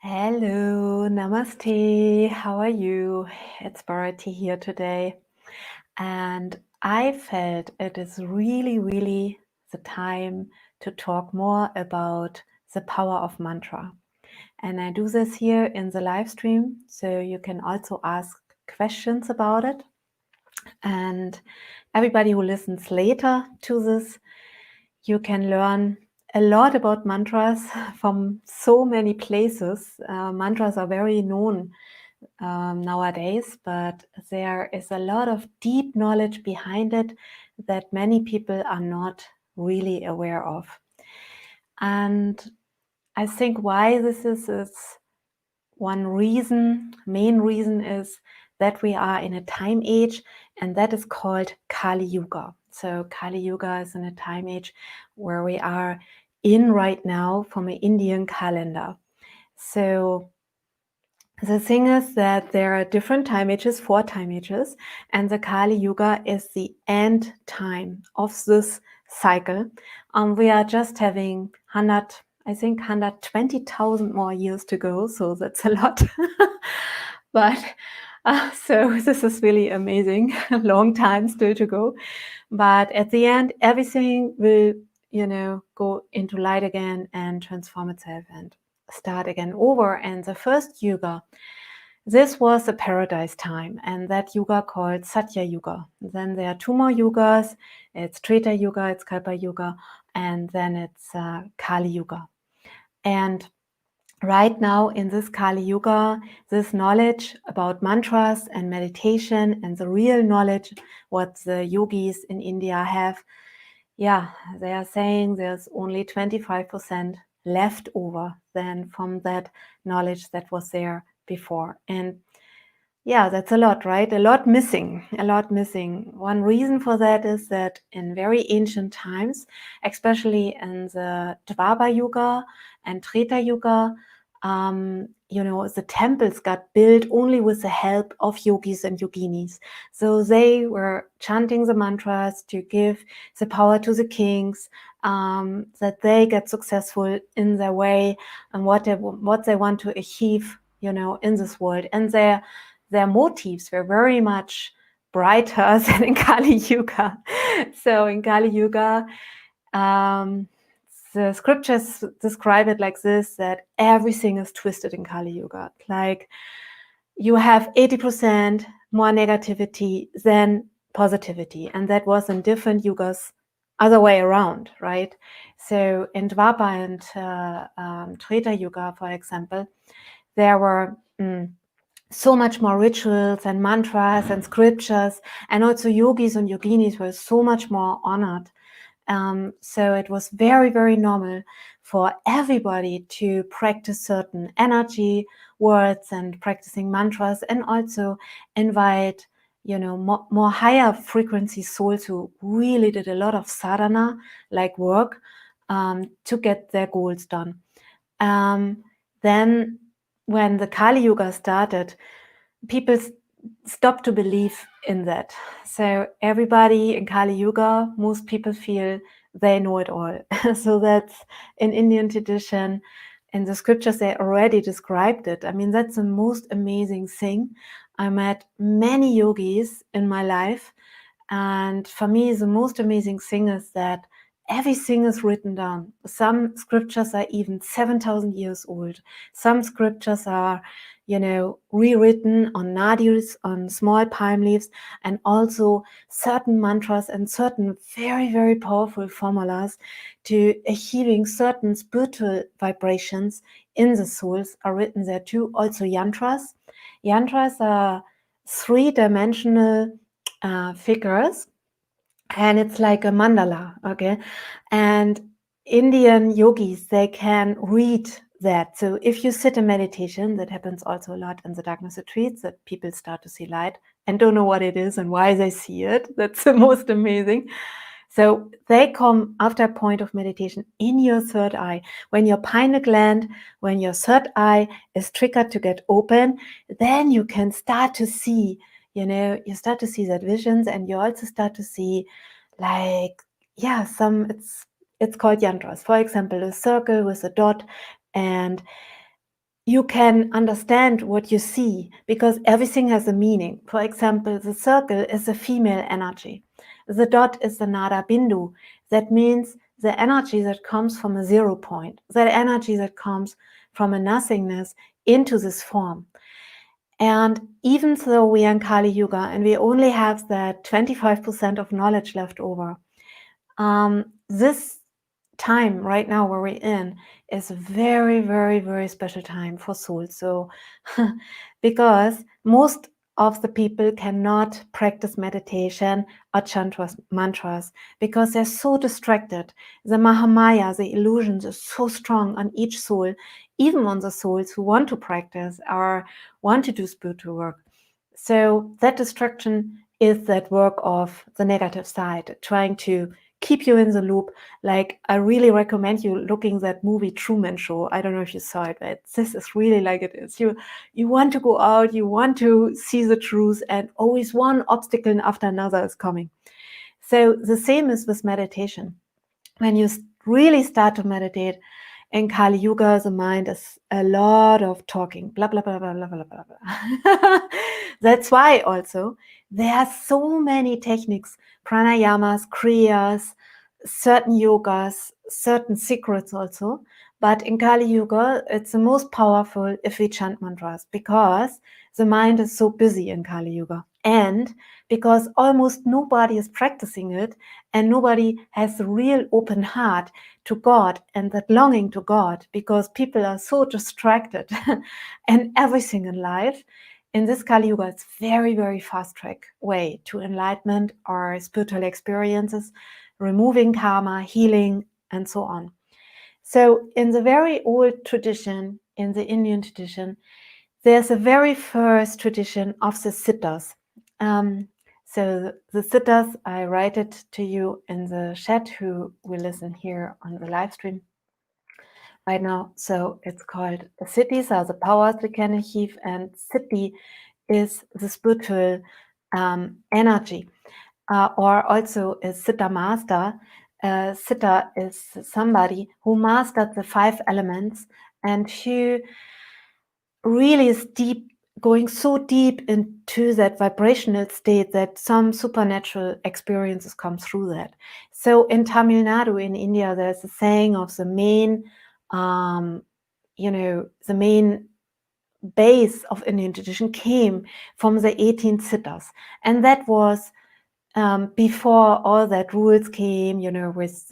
Hello, namaste. How are you? It's Bharati here today, and I felt it is really the time to talk more about the power of mantra. And I do this here in the live stream, so you can also ask questions about it. And everybody who listens later to this, you can learn a lot about mantras from so many places. Mantras are very known nowadays, but there is a lot of deep knowledge behind it that many people are not really aware of. And I think why this is one main reason is that we are in a time age, and that is called Kali Yuga. So Kali Yuga is in a time age where we are in right now from an Indian calendar. So the thing is that there are different time ages, 4 time ages, and the Kali Yuga is the end time of this cycle. We are just having 120,000 more years to go, so that's a lot. But so this is really amazing, a long time still to go. But at the end, everything will, go into light again and transform itself and start again over. And the first yuga, this was the paradise time, and that yuga called Satya Yuga. Then there are 2 more yugas. It's Treta Yuga, it's Kalpa Yuga, and then it's Kali Yuga. And right now in this Kali Yuga, this knowledge about mantras and meditation and the real knowledge what the yogis in India have, they are saying there's only 25% left over than from that knowledge that was there before. And that's a lot, right? A lot missing. One reason for that is that in very ancient times, especially in the Dwapara Yuga and Treta Yuga, the temples got built only with the help of yogis and yoginis. So they were chanting the mantras to give the power to the kings, that they get successful in their way and what they want to achieve, in this world. And their motives were very much brighter than in Kali Yuga. So in Kali Yuga, the scriptures describe it like this, that everything is twisted in Kali Yuga. Like you have 80% more negativity than positivity. And that was in different yugas other way around, right? So in Dwapara and Treta Yuga, for example, there were so much more rituals and mantras and scriptures, and also yogis and yoginis were so much more honored. So it was very normal for everybody to practice certain energy words and practicing mantras, and also invite more higher frequency souls who really did a lot of sadhana like work to get their goals done. Then when the Kali Yuga started, people stopped to believe in that. So everybody in Kali Yuga, most people feel they know it all. So that's in Indian tradition. In the scriptures, they already described it. I mean, that's the most amazing thing. I met many yogis in my life. And for me, the most amazing thing is that everything is written down. Some scriptures are even 7,000 years old. Some scriptures are, rewritten on nadis, on small palm leaves, and also certain mantras and certain very powerful formulas to achieving certain spiritual vibrations in the souls are written there too. Also yantras. Yantras are 3-dimensional figures, and it's like a mandala, okay? And Indian yogis, they can read that. So if you sit in meditation, that happens also a lot in the darkness retreats, that people start to see light and don't know what it is and why they see it. That's the most amazing. So they come after a point of meditation in your third eye. When your pineal gland, when your third eye is triggered to get open, then you can start to see, you start to see that visions, and you also start to see it's called yantras. For example, a circle with a dot, and you can understand what you see, because everything has a meaning. For example, the circle is a female energy. The dot is the nada bindu. That means the energy that comes from a 0 point, that energy that comes from a nothingness into this form. And even though we are in Kali Yuga and we only have that 25% of knowledge left over, this time right now where we're in is a very, very, very special time for souls. So because most of the people cannot practice meditation or chant mantras because they're so distracted. The Mahamaya, the illusions, is so strong on each soul, even on the souls who want to practice or want to do spiritual work. So that distraction is that work of the negative side, trying to keep you in the loop. Like, I really recommend you looking that movie Truman Show. I don't know if you saw it, but this is really like it is. You want to go out, you want to see the truth, and always one obstacle after another is coming. So the same is with meditation. When you really start to meditate in Kali Yuga, the mind is a lot of talking, blah, blah, blah, blah, blah, blah, blah, blah. That's why also there are so many techniques, pranayamas, kriyas, certain yogas, certain secrets also. But in Kali Yuga, it's the most powerful if we chant mantras, because the mind is so busy in Kali Yuga. And because almost nobody is practicing it, and nobody has a real open heart to God and that longing to God, because people are so distracted and everything in life. In this Kali Yuga, it's very, very fast track way to enlightenment or spiritual experiences, removing karma, healing, and so on. So in the very old tradition, in the Indian tradition, there's a very first tradition of the Siddhas. So the Siddhas, I write it to you in the chat who will listen here on the live stream right now. So it's called Siddhis are the powers we can achieve, and Siddhi is the spiritual energy, or also a Siddha master. Siddha is somebody who mastered the 5 elements and who really is deep, going so deep into that vibrational state that some supernatural experiences come through that. So in Tamil Nadu, in India, there's a saying of the main, the main base of Indian tradition came from the 18 siddhas. And that was before all that rules came, with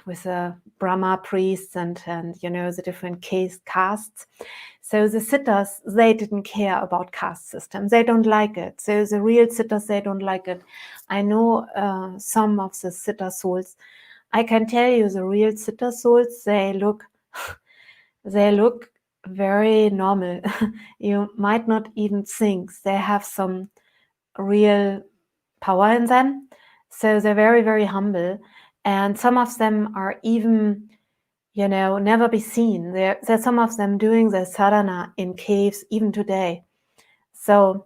with the Brahma priests and the different castes. So the siddhas, they didn't care about caste system. They don't like it. So the real siddhas, they don't like it. I know some of the siddha souls. I can tell you the real siddha souls, they look very normal. You might not even think they have some real power in them. So they're very, very humble. And some of them are even, never be seen. There's some of them doing their sadhana in caves even today. So,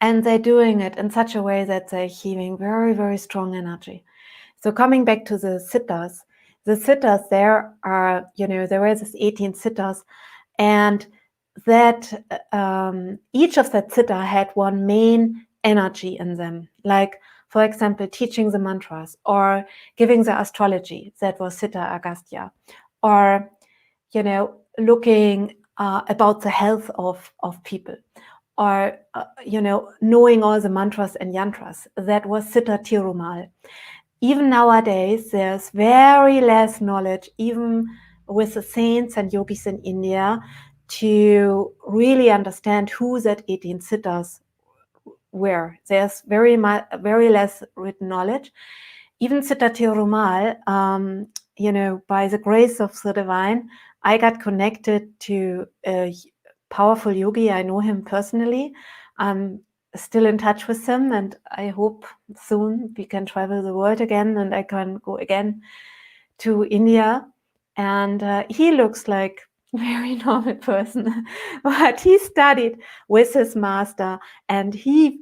and they're doing it in such a way that they're achieving very, very strong energy. So coming back to the siddhas, there are, there were these 18 siddhas, and that each of that siddha had one main energy in them, like, for example, teaching the mantras or giving the astrology. That was Siddha Agastya. Or, looking about the health of people. Or, knowing all the mantras and yantras. That was Siddha Tirumal. Even nowadays, there's very less knowledge, even with the saints and yogis in India, to really understand who that 18 siddhas were. There's very less written knowledge. Even Siddha Tirumal, by the grace of the divine, I got connected to a powerful yogi. I know him personally. I'm still in touch with him, and I hope soon we can travel the world again and I can go again to India. And he looks like a very normal person, but he studied with his master, and he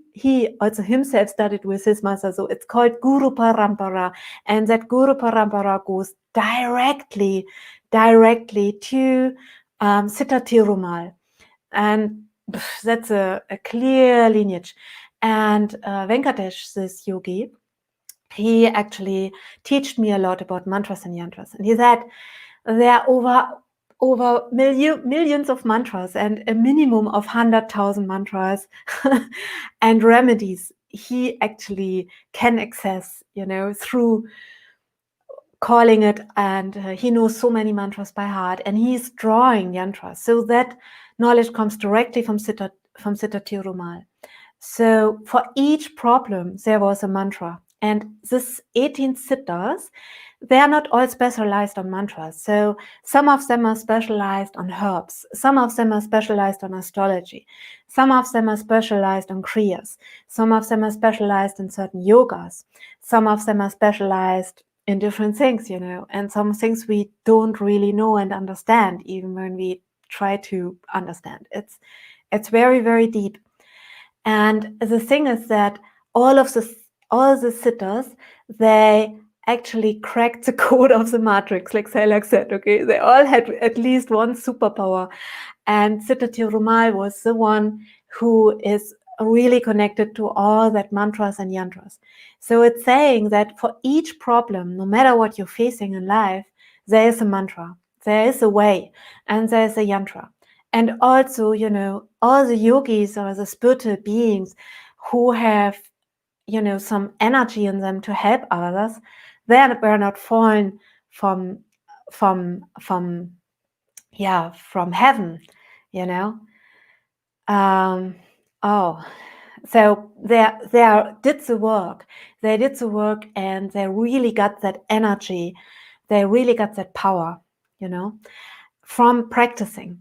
also himself studied with his master. So it's called Guru Parampara, and that Guru Parampara goes directly directly to Siddha Thirumal. And that's a clear lineage. And Venkatesh, this yogi, he actually taught me a lot about mantras and yantras. And he said there are over millions of mantras and a minimum of 100,000 mantras and remedies he actually can access, through calling it. And he knows so many mantras by heart, and he's drawing yantras. So that knowledge comes directly from Siddha Thirumal. So for each problem, there was a mantra. And this 18 siddhas, they are not all specialized on mantras. So some of them are specialized on herbs. Some of them are specialized on astrology. Some of them are specialized on kriyas. Some of them are specialized in certain yogas. Some of them are specialized in different things, and some things we don't really know and understand, even when we try to understand. It's very, very deep. And the thing is that all the siddhas, they actually cracked the code of the matrix, like Salak said, okay? They all had at least one superpower. And Siddha Thirumal was the one who is really connected to all that mantras and yantras. So it's saying that for each problem, no matter what you're facing in life, there is a mantra, there is a way, and there is a yantra. And also, all the yogis or the spiritual beings who have, some energy in them to help others, they were not fallen from heaven, so they did the work. They did the work, and they really got that energy. They really got that power, from practicing.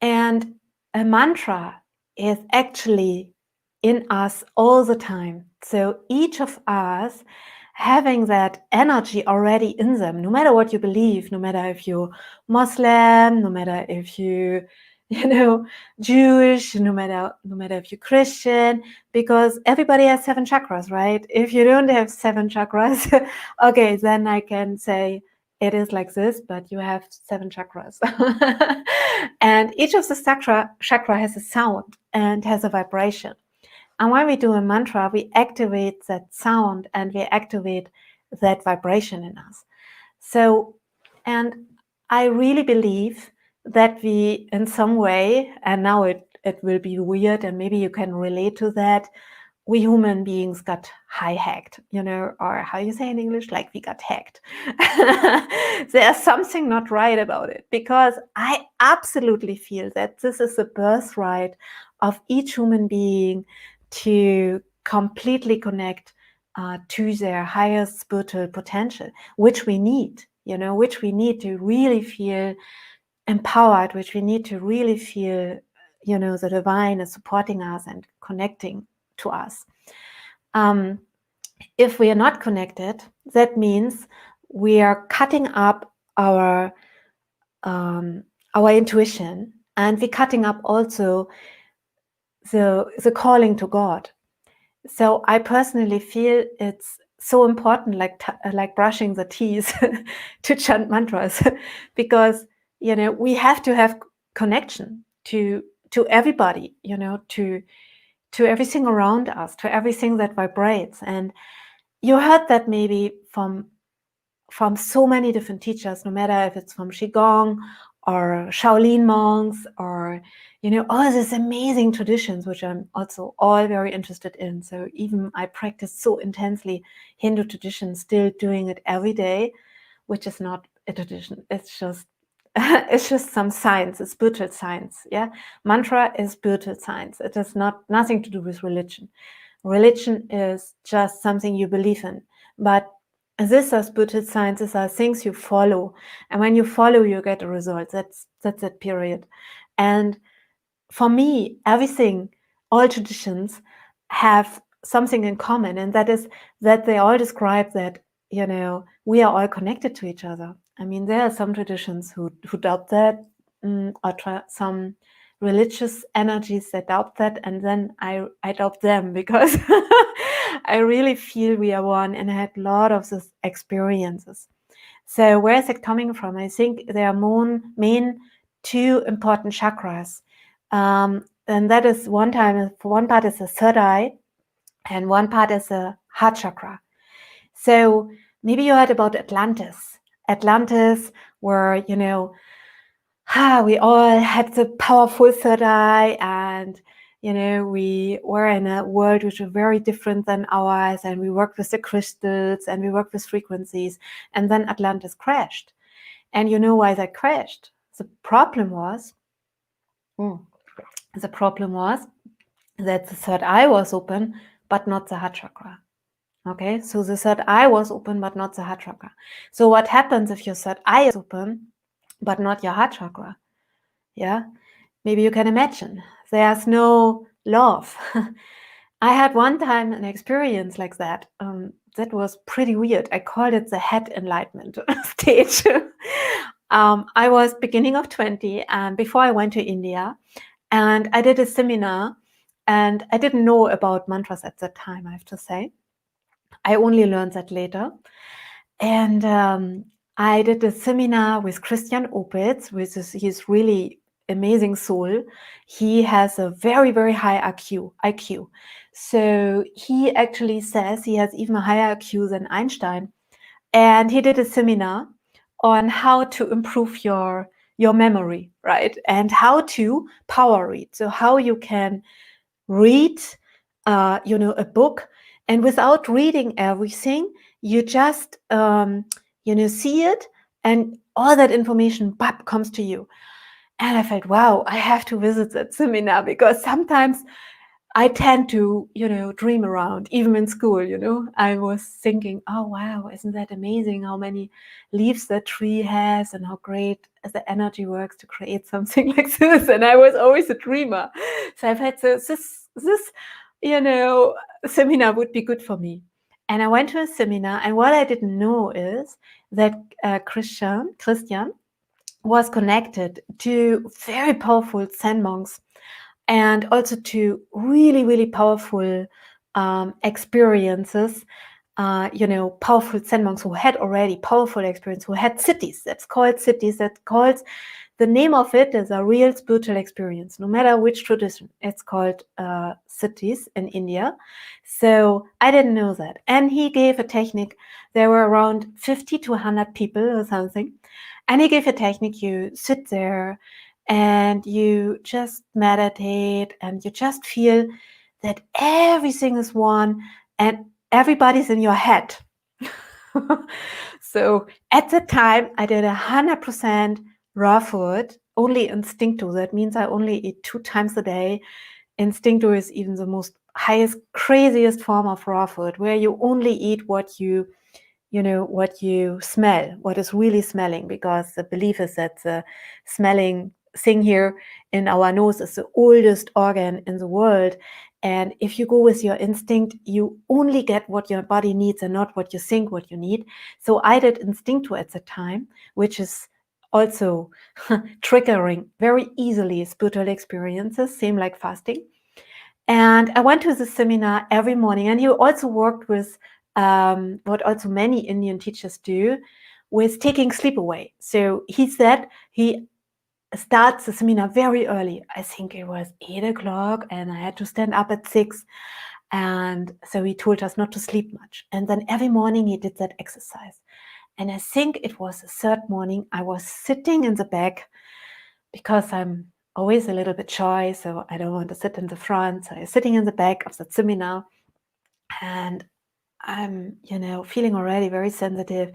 And a mantra is actually in us all the time. So each of us having that energy already in them, no matter what you believe, no matter if you're Muslim, no matter if you Jewish, no matter if you're Christian, because everybody has 7 chakras, right? If you don't have 7 chakras, okay, then I can say it is like this, but you have 7 chakras. And each of the chakra has a sound and has a vibration. And when we do a mantra, we activate that sound and we activate that vibration in us. So, and I really believe that we, in some way, and now it will be weird and maybe you can relate to that, we human beings got hacked, or how you say in English, like we got hacked. There's something not right about it, because I absolutely feel that this is the birthright of each human being to completely connect to their highest spiritual potential, which we need, which we need to really feel empowered, which we need to really feel, the divine is supporting us and connecting to us. If we are not connected, that means we are cutting up our intuition, and we're cutting up also the calling to God. So I personally feel it's so important, like brushing the teeth, to chant mantras, because we have to have connection to everybody, to everything around us, to everything that vibrates. And you heard that maybe from so many different teachers, no matter if it's from Qigong or Shaolin monks, or all these amazing traditions, which I'm also all very interested in. So even I practice so intensely Hindu tradition, still doing it every day, which is not a tradition. It's just it's just some science, it's spiritual science. Yeah, mantra is spiritual science. It has nothing to do with religion. Religion is just something you believe in, but these are spiritual sciences, are things you follow, and when you follow, you get a result. That's it, period. And for me, everything, all traditions have something in common, and that is that they all describe that we are all connected to each other. I mean, there are some traditions who doubt that, or some religious energies that doubt that, and then I doubt them, because I really feel we are one, and I had a lot of these experiences. So where is it coming from? I think there are main two important chakras. And that is one part is the third eye, and one part is the heart chakra. So maybe you heard about Atlantis. Atlantis, where, we all had the powerful third eye, and we were in a world which was very different than ours, and we worked with the crystals and we worked with frequencies, and then Atlantis crashed. And you know why that crashed? The problem was that the third eye was open, but not the heart chakra. Okay, so the third eye was open, but not the heart chakra. So what happens if your third eye is open, but not your heart chakra? Yeah, maybe you can imagine. There's no love. I had one time an experience like that. That was pretty weird. I called it the head enlightenment stage. I was beginning of 20, and before I went to India, and I did a seminar, and I didn't know about mantras at that time, I have to say. I only learned that later. And I did a seminar with Christian Opitz, he's really amazing soul. He has a very, very high IQ. So he actually says he has even a higher IQ than Einstein. And he did a seminar on how to improve your memory, right? And how to power read. So how you can read, a book, and without reading everything, you just, see it, and all that information comes to you. And I felt, wow, I have to visit that seminar, because sometimes I tend to, dream around, even in school, I was thinking, oh, wow, isn't that amazing how many leaves that tree has, and how great the energy works to create something like this. And I was always a dreamer. So I've had this, seminar would be good for me. And I went to a seminar, and what I didn't know is that Christian was connected to very powerful Zen monks, and also to really, really powerful experiences, powerful Zen monks who had already powerful experience, who had cities. That's called cities. The name of it is a real spiritual experience, no matter which tradition. It's called cities in India. So I didn't know that. And he gave a technique. There were around 50 to 100 people or something. And he gave a technique. You sit there and you just meditate, and you just feel that everything is one and everybody's in your head. So at the time, I did 100% raw food, only instincto. That means I only eat 2 times a day. Instincto is even the most highest, craziest form of raw food, where you only eat what you smell, what is really smelling, because the belief is that the smelling thing here in our nose is the oldest organ in the world. And if you go with your instinct, you only get what your body needs and not what you think what you need. So I did instincto at the time, which is also triggering very easily spiritual experiences, same like fasting. And I went to the seminar every morning, and he also worked with what also many Indian teachers do, with taking sleep away. So he said he starts the seminar very early. I think it was 8 o'clock, and I had to stand up at 6. And so he told us not to sleep much. And then every morning he did that exercise. And I think it was the third morning, I was sitting in the back, because I'm always a little bit shy, so I don't want to sit in the front. So I'm sitting in the back of the seminar, and I'm, feeling already very sensitive,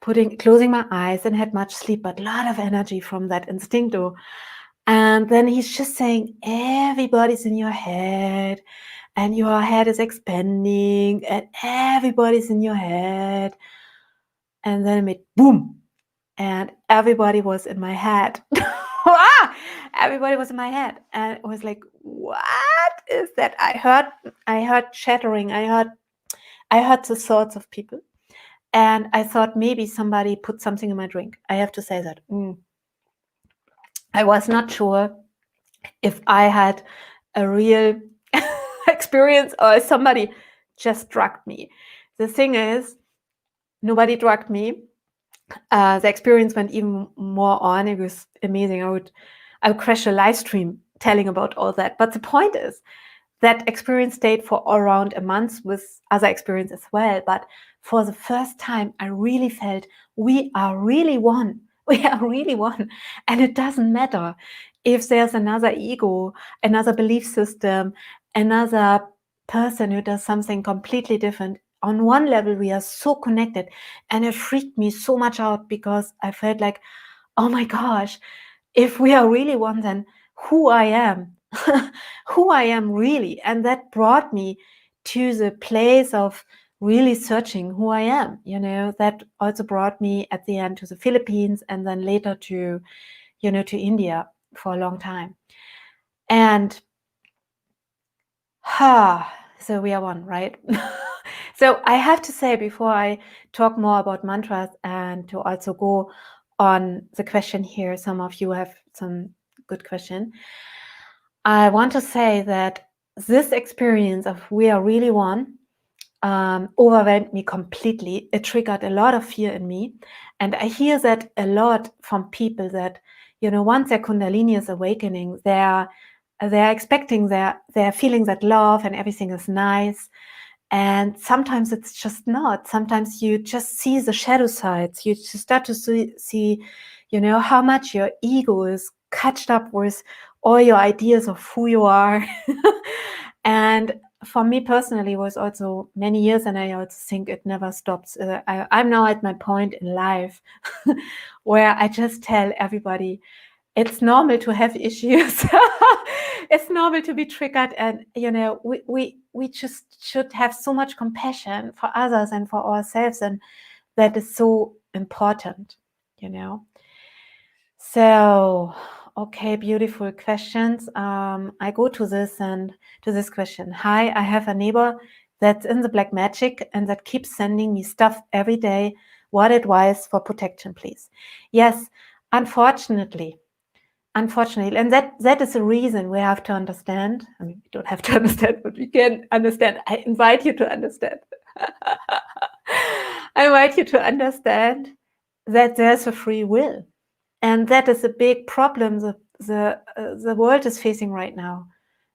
closing my eyes, and had much sleep, but a lot of energy from that instincto. And then he's just saying, everybody's in your head, and your head is expanding, and everybody's in your head. And then it made boom, and everybody was in my head. Everybody was in my head, and it was like, what is that? I heard chattering. I heard the thoughts of people, and I thought maybe somebody put something in my drink. I have to say that. I was not sure if I had a real experience or somebody just drugged me. The thing is, nobody drugged me. The experience went even more on. It was amazing. I would crash a live stream telling about all that. But the point is, that experience stayed for around a month with other experience as well. But for the first time, I really felt we are really one. We are really one. And it doesn't matter if there's another ego, another belief system, another person who does something completely different. On one level, we are so connected. And it freaked me so much out because I felt like, oh my gosh, if we are really one, then who I am, who I am really. And that brought me to the place of really searching who I am. That also brought me at the end to the Philippines and then later to India for a long time. And so we are one, right? So I have to say, before I talk more about mantras and to also go on the question here, some of you have some good question. I want to say that this experience of we are really one overwhelmed me completely. It triggered a lot of fear in me. And I hear that a lot from people that, once their Kundalini is awakening, they're expecting, they're feeling that love and everything is nice. And sometimes it's just not. Sometimes you just see the shadow sides. You just start to see how much your ego is catched up with all your ideas of who you are. And for me personally, it was also many years, and I also think it never stops. I'm now at my point in life where I just tell everybody, it's normal to have issues. It's normal to be triggered, and we just should have so much compassion for others and for ourselves, and that is so important. So, okay, beautiful questions. I go to this question. Hi, I have a neighbor that's in the black magic and that keeps sending me stuff every day. What advice for protection, please? Yes, unfortunately, and that is a reason we have to understand. I mean, we don't have to understand, but we can understand. I invite you to understand. I invite you to understand that there's a free will. And that is a big problem the world is facing right now.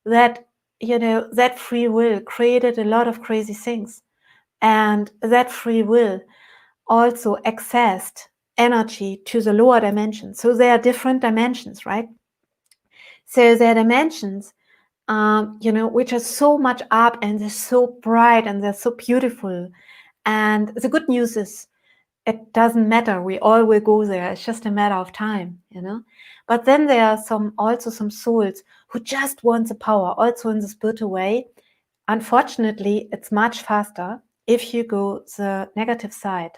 That, that free will created a lot of crazy things. And that free will also accessed energy to the lower dimensions. So there are different dimensions, right? So there are dimensions, which are so much up and they're so bright and they're so beautiful. And the good news is, it doesn't matter. We all will go there. It's just a matter of time, But then there are also some souls who just want the power, also in the spiritual way. Unfortunately, it's much faster if you go the negative side.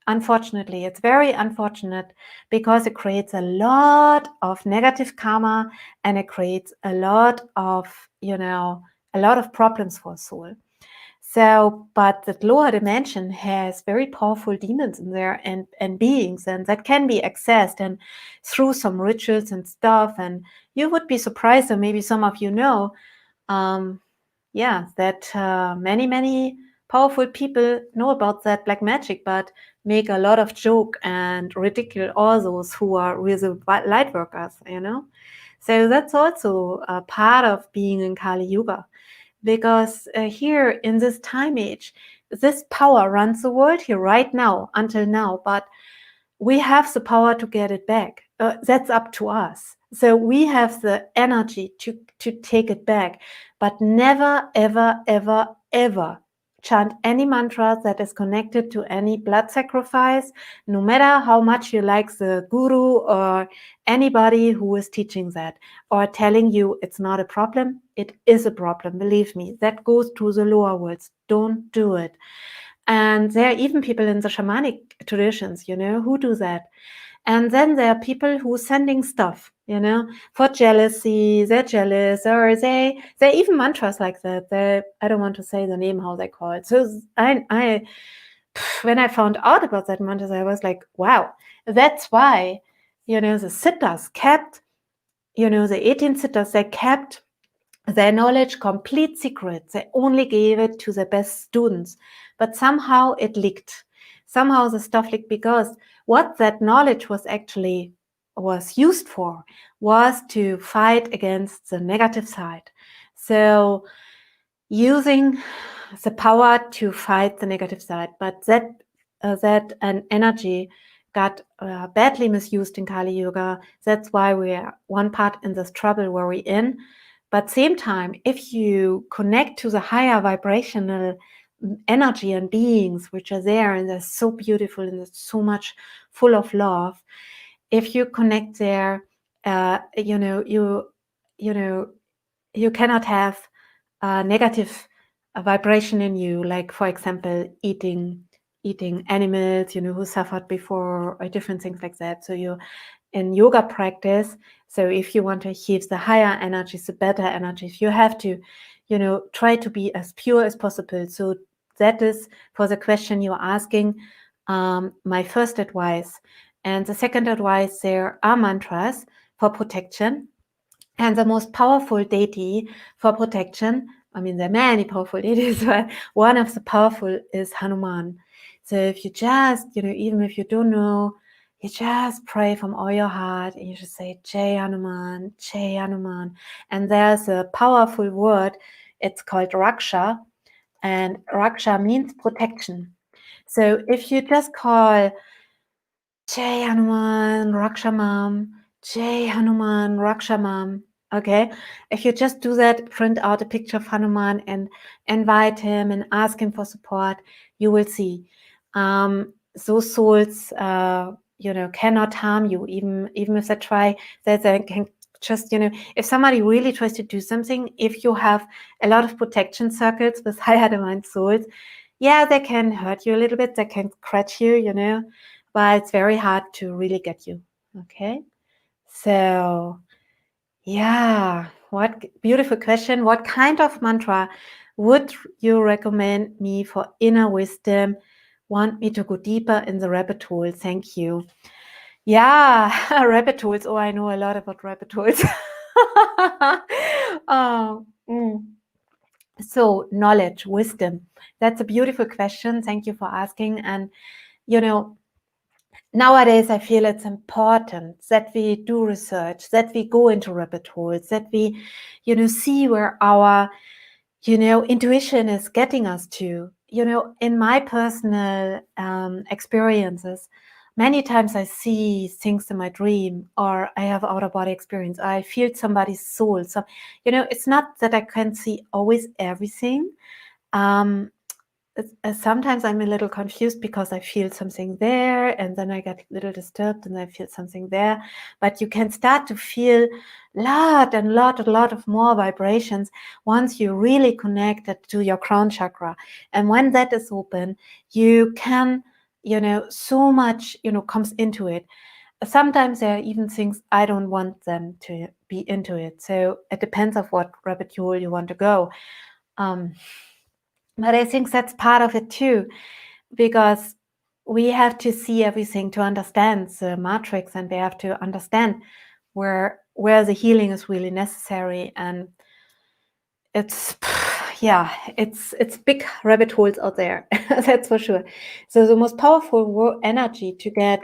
Unfortunately, it's very unfortunate because it creates a lot of negative karma and it creates a lot of, problems for a soul. So, but the lower dimension has very powerful demons in there and beings, and that can be accessed and through some rituals and stuff. And you would be surprised, or maybe some of you know, that many powerful people know about that black magic, but make a lot of joke and ridicule all those who are real light workers, So that's also a part of being in Kali Yuga. Because here in this time age, this power runs the world here right now, until now, but we have the power to get it back. That's up to us. So we have the energy to take it back, but never, ever, ever, ever chant any mantra that is connected to any blood sacrifice, no matter how much you like the guru or anybody who is teaching that or telling you it's not a problem. It is a problem, believe me. That goes to the lower worlds. Don't do it. And there are even people in the shamanic traditions, who do that. And then there are people who are sending stuff, for jealousy. They're jealous, or they're even mantras like that. I don't want to say the name how they call it. So I when I found out about that mantras, I was like, wow, that's why, the Siddhas kept, the 18 Siddhas, they kept their knowledge complete secret. They only gave it to the best students. But somehow it leaked. Somehow the stuff leaked because what that knowledge was used for was to fight against the negative side. So using the power to fight the negative side, but that an energy got badly misused in Kali Yuga. That's why we are one part in this trouble where we're in. But same time, if you connect to the higher vibrational energy and beings which are there, and they're so beautiful and there's so much full of love, if you connect there, you cannot have a negative vibration in you, like for example eating animals who suffered before, or different things like that. So you in yoga practice, so if you want to achieve the higher energies, the better energies, you have to try to be as pure as possible. So that is, for the question you're asking, my first advice. And the second advice, there are mantras for protection. And the most powerful deity for protection, I mean, there are many powerful deities, but one of the powerful is Hanuman. So if you just, even if you don't know, you just pray from all your heart and you just say, Jai Hanuman, Jai Hanuman. And there's a powerful word, it's called Raksha. And Raksha means protection. So if you just call Jai Hanuman, Raksha Mam, Jai Hanuman, Raksha Mam, okay? If you just do that, print out a picture of Hanuman and invite him and ask him for support, you will see. Those souls, cannot harm you, even if they try, that they can just, if somebody really tries to do something, if you have a lot of protection circles with higher divine souls, yeah, they can hurt you a little bit, they can scratch you, but it's very hard to really get you, okay? So, yeah, what beautiful question. What kind of mantra would you recommend me for inner wisdom? Want me to go deeper in the rabbit hole? Thank you. Yeah, rabbit holes. Oh, I know a lot about rabbit holes. So, knowledge, wisdom. That's a beautiful question. Thank you for asking. And, nowadays, I feel it's important that we do research, that we go into rabbit holes, that we, see where our, intuition is getting us to. In my personal experiences, many times I see things in my dream, or I have outer body experience. I feel somebody's soul. So, it's not that I can see always everything. Sometimes I'm a little confused because I feel something there and then I get a little disturbed and I feel something there. But you can start to feel a lot of more vibrations once you really connected to your crown chakra. And when that is open, you can, so much, comes into it. Sometimes there are even things I don't want them to be into it. So it depends on what rabbit hole you want to go. But I think that's part of it too, because we have to see everything to understand the matrix, and we have to understand where the healing is really necessary. And it's big rabbit holes out there. That's for sure. So the most powerful energy to get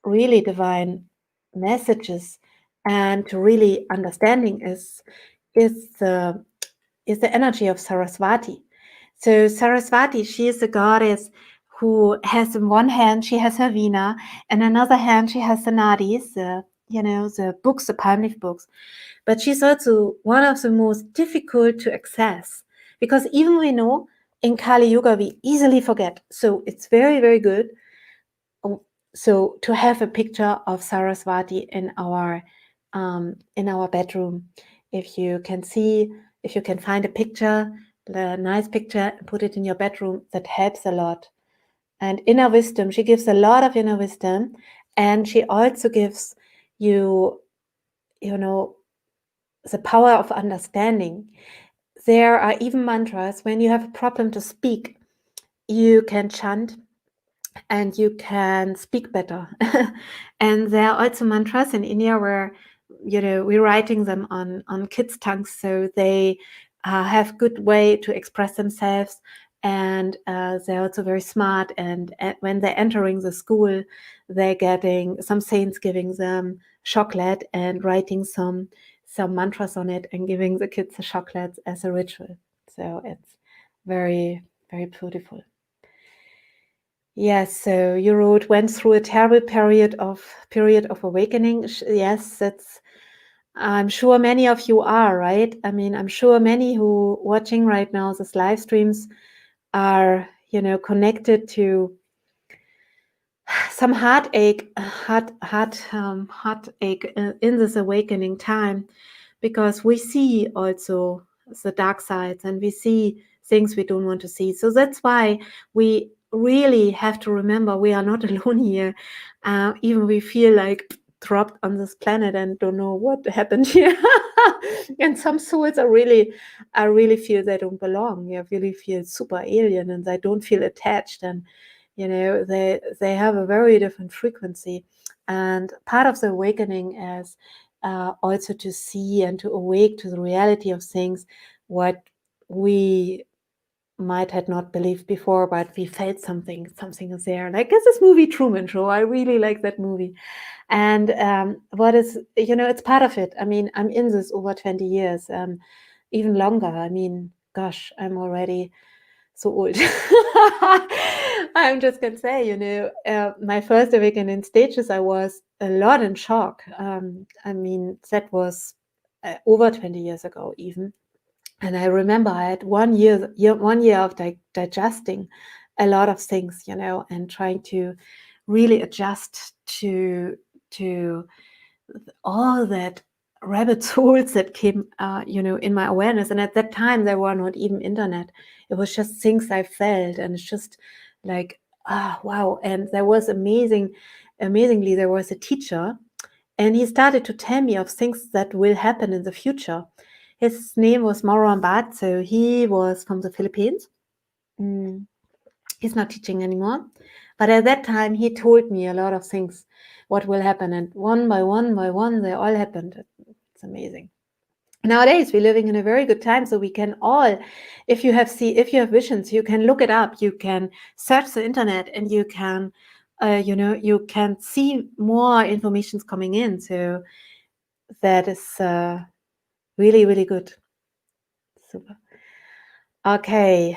really divine messages and to really understanding is the energy of Saraswati. So Saraswati, she is a goddess who has in one hand, she has her Veena, and another hand, she has the Nadis, the books, the palm leaf books. But she's also one of the most difficult to access, because even we know in Kali Yuga, we easily forget. So it's very, very good. So to have a picture of Saraswati in our bedroom, if you can find a picture, a nice picture, and put it in your bedroom, that helps a lot. And inner wisdom, she gives a lot of inner wisdom, and she also gives you, the power of understanding. There are even mantras. When you have a problem to speak, you can chant and you can speak better. And there are also mantras in India where, we're writing them on kids' tongues, so they have good way to express themselves. and they're also very smart. And when they're entering the school, they're getting some saints giving them chocolate and writing some mantras on it and giving the kids the chocolates as a ritual. So it's very, very beautiful. Yes, so you went through a terrible period of awakening. Yes, I'm sure many of you are, right? I mean, I'm sure many who watching right now this live streams are, connected to some heartache in this awakening time, because we see also the dark sides and we see things we don't want to see. So that's why we really have to remember we are not alone here. Even we feel like dropped on this planet and don't know what happened here. And some souls are really feel they don't belong. They really feel super alien and they don't feel attached, and they have a very different frequency. And part of the awakening is also to see and to awake to the reality of things what we might had not believed before, but we felt something is there. Like this movie Truman Show, I really like that movie. And what is, it's part of it. I mean, I'm in this over 20 years, even longer. I mean, gosh, I'm already so old. I'm just gonna say, my first awakening stages, I was a lot in shock. I mean, that was over 20 years ago even. And I remember I had 1 year of digesting a lot of things, and trying to really adjust to all that rabbit holes that came, in my awareness. And at that time, there were not even internet. It was just things I felt, and it's just like, wow. And there was amazingly, there was a teacher, and he started to tell me of things that will happen in the future. His name was Mauro Ambat, so he was from the Philippines. He's not teaching anymore. But at that time, he told me a lot of things, what will happen. And one by one, they all happened. It's amazing. Nowadays, we're living in a very good time, so we can all, if you have visions, you can look it up. You can search the internet, and you can, you can see more informations coming in. So that is really, really good. Super. Okay.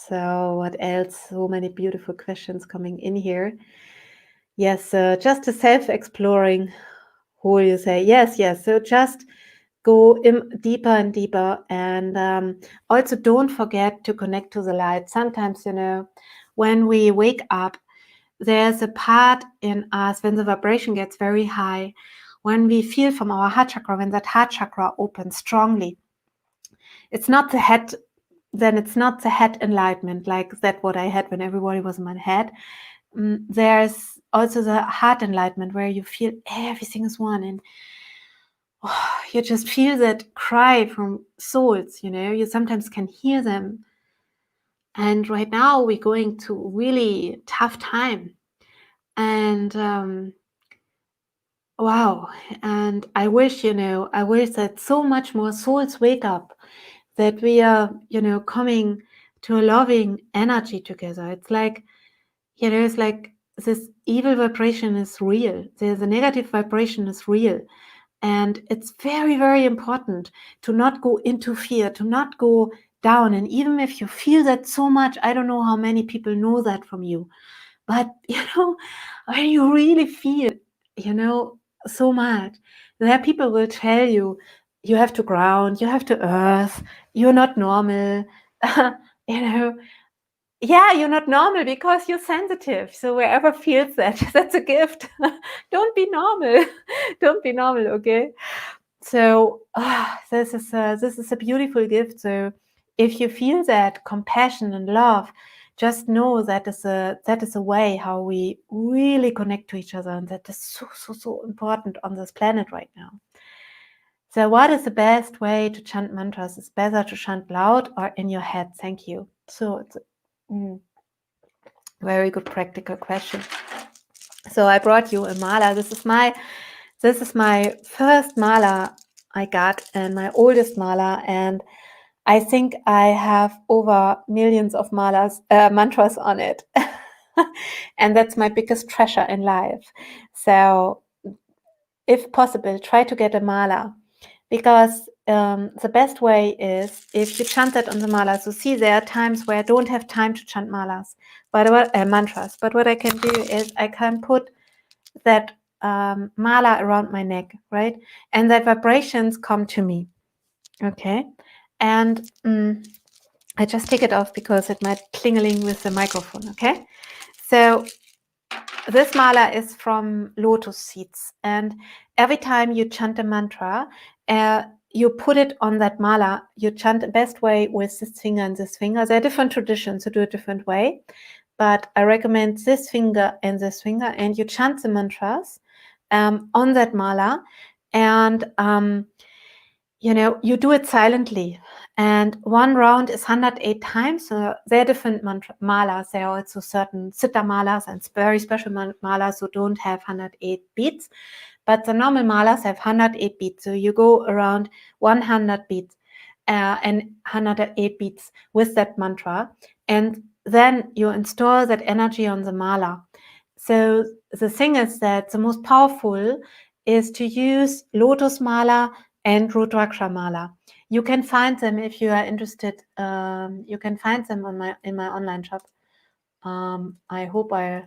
So what else? So many beautiful questions coming in here. Yes, just a self-exploring whole, you say. Yes. So just go deeper and deeper. And also don't forget to connect to the light. Sometimes, when we wake up, there's a part in us when the vibration gets very high, when we feel from our heart chakra, when that heart chakra opens strongly. It's not the head, then it's not the head enlightenment like that what I had when everybody was in my head. There's also the heart enlightenment where you feel everything is one, and you just feel that cry from souls, you sometimes can hear them. And right now we're going to really tough time, and wow. And I wish that so much more souls wake up, that we are, coming to a loving energy together. It's like, it's like this evil vibration is real. The negative vibration is real. And it's very, very important to not go into fear, to not go down. And even if you feel that so much, I don't know how many people know that from you, but, when you really feel, so much, there people will tell you, you have to ground, you have to earth, you're not normal, yeah, you're not normal because you're sensitive. So wherever feels that, that's a gift. Don't be normal. Don't be normal, okay? So this is a beautiful gift. So if you feel that compassion and love, just know that is a way how we really connect to each other, and that is so important on this planet right now. So what is the best way to chant mantras? It's better to chant loud or in your head. Thank you. So it's very good practical question. So I brought you a mala. This is my first mala I got, and my oldest mala, and I think I have over millions of mantras on it. And that's my biggest treasure in life. So if possible, try to get a mala, because the best way is if you chant that on the mala. So see, there are times where I don't have time to chant mantras, but what I can do is I can put that mala around my neck, right? And that vibrations come to me, okay? And I just take it off because it might clingeling with the microphone, okay? So this mala is from lotus seeds, and every time you chant a mantra, you put it on that mala. You chant the best way with this finger and this finger. There are different traditions to do it a different way, but I recommend this finger, and you chant the mantras on that mala, and you do it silently. And one round is 108 times. So there are different malas. There are also certain Siddha malas and very special malas who don't have 108 beats. But the normal malas have 108 beats. So you go around 100 beats and 108 beats with that mantra. And then you install that energy on the mala. So the thing is that the most powerful is to use Lotus Mala and Rudraksha Mala. You can find them if you are interested. You can find them in my online shop. I hope I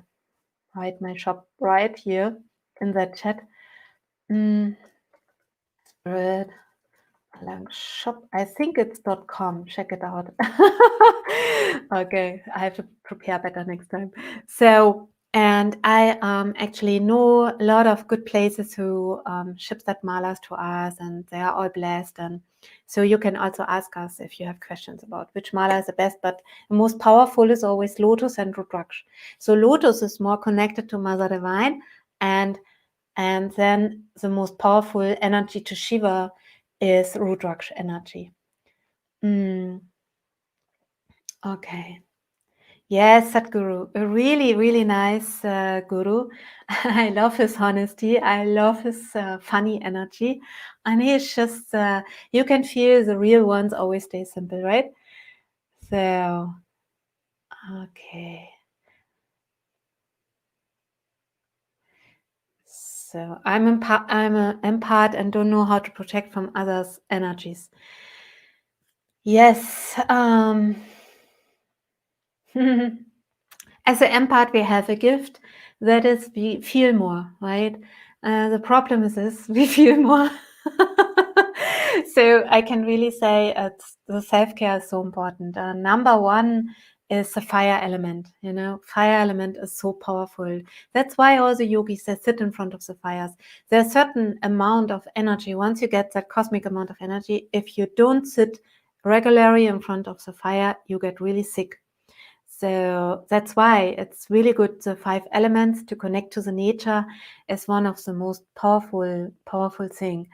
write my shop right here in that chat. Red Shop. I think it's .com. Check it out. Okay, I have to prepare better next time. So, and I actually know a lot of good places who ship that malas to us, and they are all blessed. And so you can also ask us if you have questions about which mala is the best. But the most powerful is always Lotus and Rudraksha. So Lotus is more connected to Mother Divine, and then the most powerful energy to Shiva is Rudraksha energy. Okay. Yes, Sadhguru, a really, really nice guru. I love his honesty. I love his funny energy. And he's just, you can feel the real ones always stay simple, right? So, okay. So I'm an empath and don't know how to protect from others' energies. Yes. As an empath, we have a gift that is we feel more, right? The problem is this, we feel more. So I can really say the self-care is so important. Number one is the fire element. Fire element is so powerful. That's why all the yogis, they sit in front of the fires. There's a certain amount of energy. Once you get that cosmic amount of energy, if you don't sit regularly in front of the fire, you get really sick. So that's why it's really good. The 5 elements to connect to the nature is one of the most powerful thing.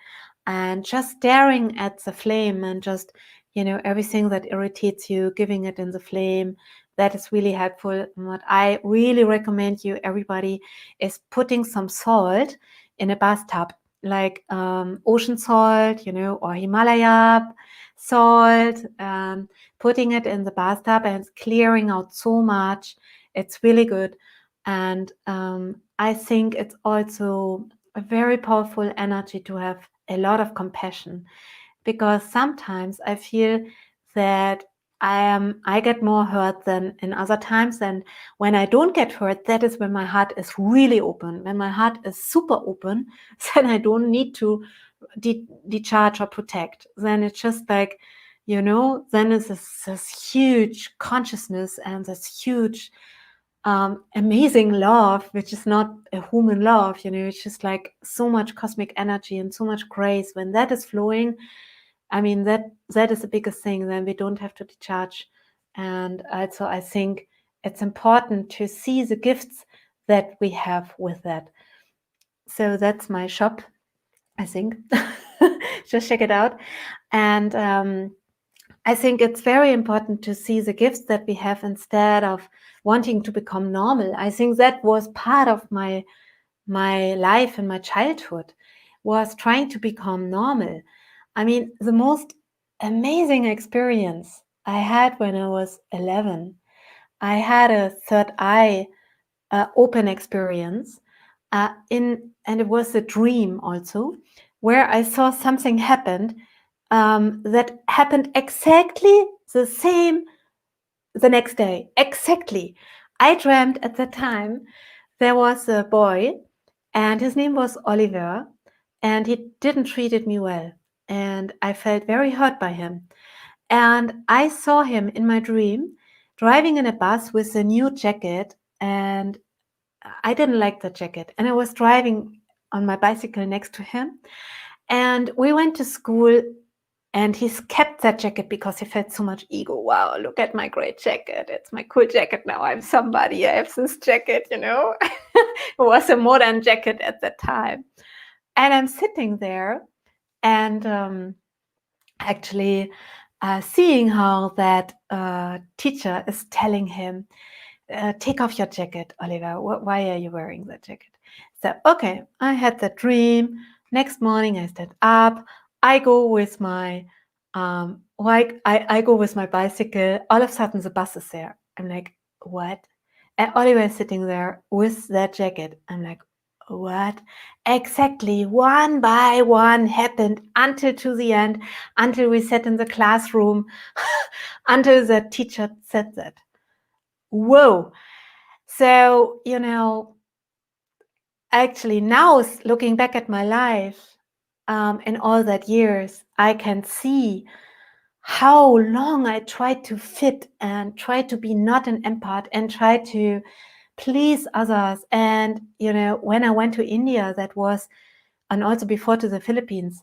And just staring at the flame and just, everything that irritates you, giving it in the flame, that is really helpful. And what I really recommend you, everybody, is putting some salt in a bathtub, like ocean salt, or Himalaya salt, putting it in the bathtub, and it's clearing out so much. It's really good. And I think it's also a very powerful energy to have a lot of compassion, because sometimes I feel that I get more hurt than in other times. And when I don't get hurt, that is when my heart is really open. When my heart is super open, then I don't need to decharge or protect. Then it's just like, then it's this huge consciousness and this huge amazing love, which is not a human love. It's just like so much cosmic energy and so much grace. When that is flowing, I mean, that is the biggest thing. Then we don't have to decharge. And also I think it's important to see the gifts that we have with that. So that's my shop, I think. Just check it out. And I think it's very important to see the gifts that we have instead of wanting to become normal. I think that was part of my life and my childhood, was trying to become normal. I mean, the most amazing experience I had when I was 11. I had a third eye open experience and it was a dream also, where I saw something happened that happened exactly the same the next day. Exactly. I dreamt at the time there was a boy and his name was Oliver, and he didn't treated me well. And I felt very hurt by him. And I saw him in my dream driving in a bus with a new jacket, and I didn't like the jacket. And I was driving on my bicycle next to him. And we went to school, and he's kept that jacket because he felt so much ego. Wow, look at my great jacket. It's my cool jacket now. I'm somebody. I have this jacket, you know. It was a modern jacket at that time. And I'm sitting there and actually seeing how that teacher is telling him, take off your jacket, Oliver. Why are you wearing that jacket? So, okay, I had that dream. Next morning, I stand up. I go with my I go with my bicycle. All of a sudden, the bus is there. I'm like, what? And Oliver is sitting there with that jacket. I'm like, what? Exactly, one by one happened until to the end, until we sat in the classroom, until the teacher said that. Whoa. So, you know, actually now looking back at my life in all that years, I can see how long I tried to fit and try to be not an empath and try to please others. And, you know, when I went to India, that was, and also before to the Philippines,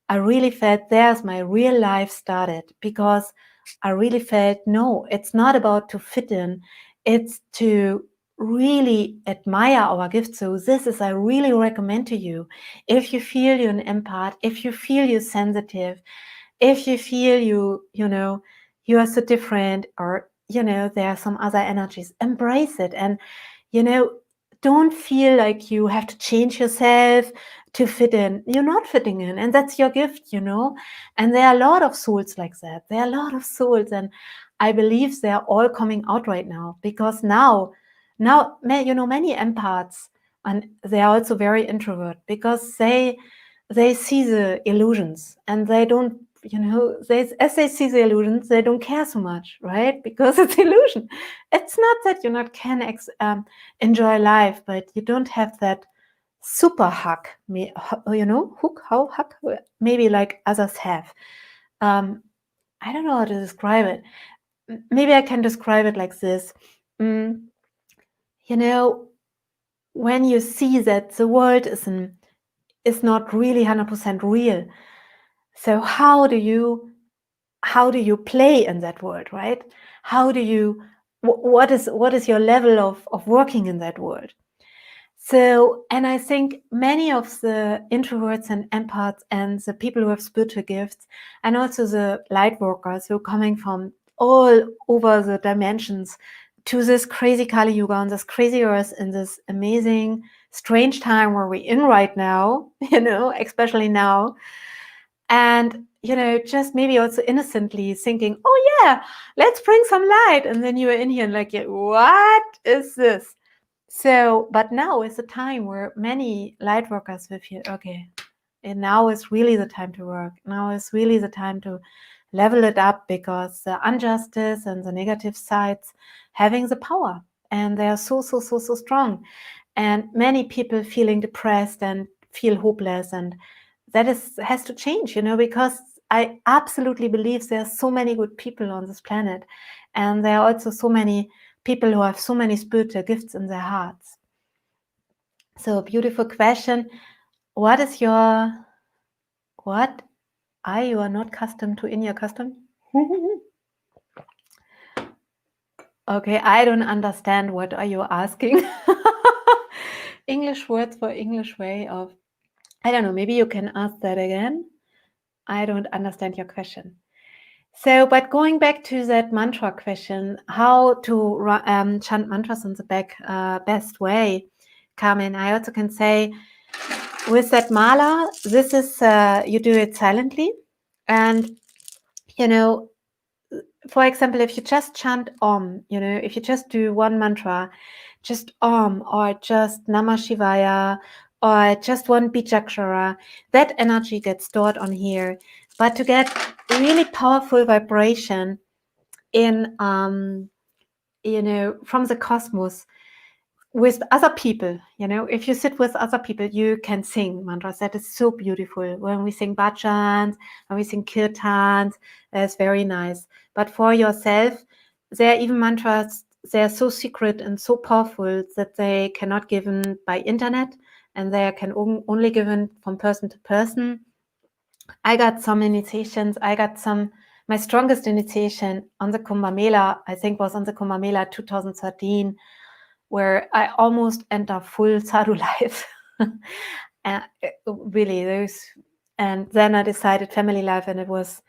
I really felt there's my real life started, because I really felt, no, it's not about to fit in. It's to really admire our gifts. So this is, I really recommend to you, if you feel you're an empath, if you feel you're sensitive, if you feel you know, you are so different, or, you know, there are some other energies, embrace it. And, you know, don't feel like you have to change yourself to fit in. You're not fitting in, and that's your gift, you know. And there are a lot of souls like that. There are a lot of souls, and I believe they are all coming out right now, because now, you know, many empaths, and they are also very introvert, because they see the illusions, and they don't, you know, as they see the illusions, they don't care so much, right? Because it's illusion. It's not that you not can enjoy life, but you don't have that super hug, you know, hug, maybe like others have. I don't know how to describe it. Maybe I can describe it like this. You know, when you see that the world is not really 100% real, so how do you play in that world, right? How do you, what is your level of working in that world? So, and I think many of the introverts and empaths and the people who have spiritual gifts, and also the light workers who are coming from all over the dimensions to this crazy Kali Yuga, on this crazy earth, in this amazing, strange time where we're in right now, you know, especially now. And, you know, just maybe also innocently thinking, oh yeah, let's bring some light. And then you are in here and like, yeah, what is this? So, but now is the time where many light workers will feel, okay, and now is really the time to work. Now is really the time to level it up, because the injustice and the negative sides having the power, and they are so strong. And many people feeling depressed and feel hopeless, and that has to change, you know, because I absolutely believe there are so many good people on this planet, and there are also so many people who have so many spiritual gifts in their hearts. So, beautiful question. What are you not accustomed to in your custom? Okay, I don't understand. What are you asking? English words for English way of, I don't know, maybe you can ask that again. I don't understand your question. So, but going back to that mantra question, how to chant mantras in the best way, Carmen, I also can say, with that mala, this is, you do it silently, and you know, for example, if you just chant Om, you know, if you just do one mantra, just Om or just Namah Shivaya or just one Bijakshara, that energy gets stored on here. But to get really powerful vibration in, you know, from the cosmos, with other people, you know, if you sit with other people, you can sing mantras. That is so beautiful. When we sing bhajans, when we sing kirtans, that's very nice. But for yourself, there are even mantras, they're so secret and so powerful that they cannot given by internet, and they can only given from person to person. I got some initiations. My strongest initiation on the Kumbh Mela, I think was on the Kumbh Mela 2013, where I almost enter full sadhu life. And really, and then I decided family life, and it was,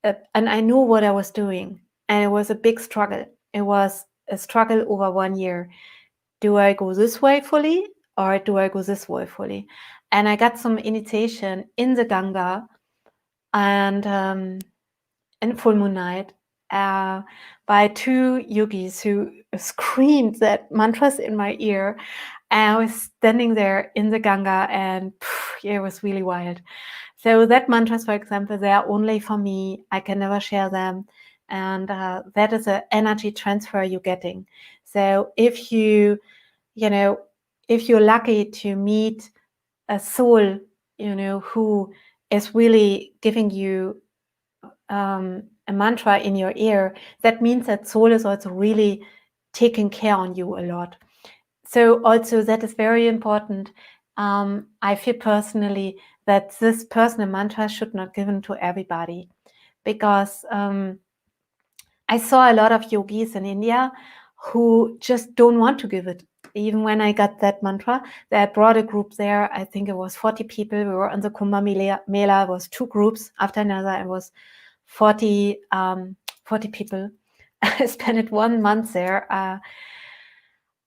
and I knew what I was doing, and it was a big struggle. It was a struggle over 1 year. Do I go this way fully, or do I go this way fully? And I got some initiation in the Ganga, and in full moon night, by two yogis who screamed that mantras in my ear. And I was standing there in the Ganga, and it was really wild. So that mantras, for example, they are only for me. I can never share them. And that is an energy transfer you're getting. So if you know, if you're lucky to meet a soul, you know, who is really giving you a mantra in your ear, that means that soul is also really taking care on you a lot. So also that is very important. I feel personally that this personal mantra should not given to everybody, because I saw a lot of yogis in India who just don't want to give it. Even when I got that mantra, they had brought a group there. I think it was 40 people. We were on the Kumbh Mela. It was 2 groups after another. It was 40 people. I spent it 1 month there.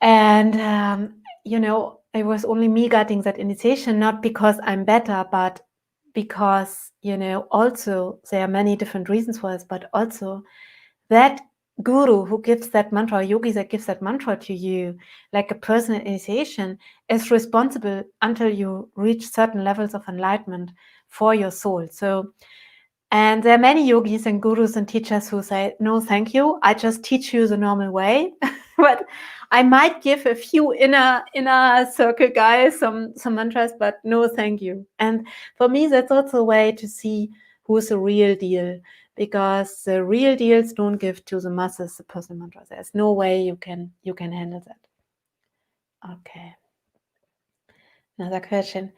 And you know, it was only me getting that initiation, not because I'm better, but because, you know, also there are many different reasons for this, but also that guru who gives that mantra, or yogi that gives that mantra to you, like a personal initiation, is responsible until you reach certain levels of enlightenment for your soul. So, and there are many yogis and gurus and teachers who say, no, thank you, I just teach you the normal way. But I might give a few inner circle guys some mantras, but no, thank you. And for me, that's also a way to see who's the real deal, because the real deals don't give to the masses the personal mantras. There's no way you can handle that. Okay. Another question.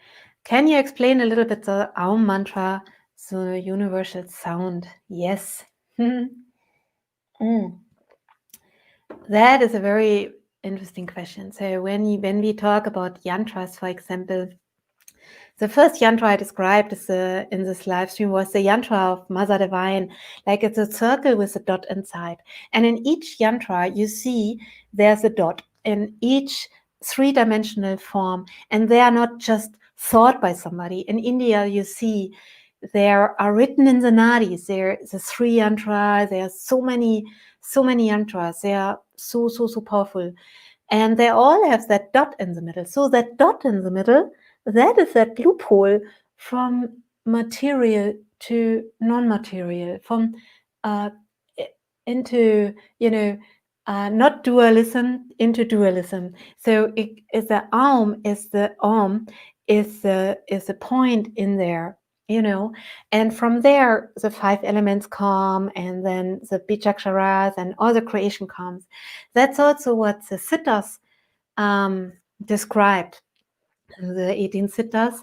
Can you explain a little bit the Aum mantra, the universal sound? Yes. That is a very interesting question. So when we talk about yantras, for example, the first yantra I described in this live stream was the yantra of Mother Divine. Like, it's a circle with a dot inside. And in each yantra, you see there's a dot in each 3-dimensional form. And they are not just thought by somebody. In India, you see there are written in the nadis. There is a 3 yantra. There are so many yantras. They are so powerful. And they all have that dot in the middle. So that dot in the middle, that is that loophole from material to non-material, from into, you know, not dualism into dualism. So it is the Aum is the point in there, you know, and from there the 5 elements come, and then the Bijaksharas and all the creation comes. That's also what the Siddhas described. The 18 Siddhas,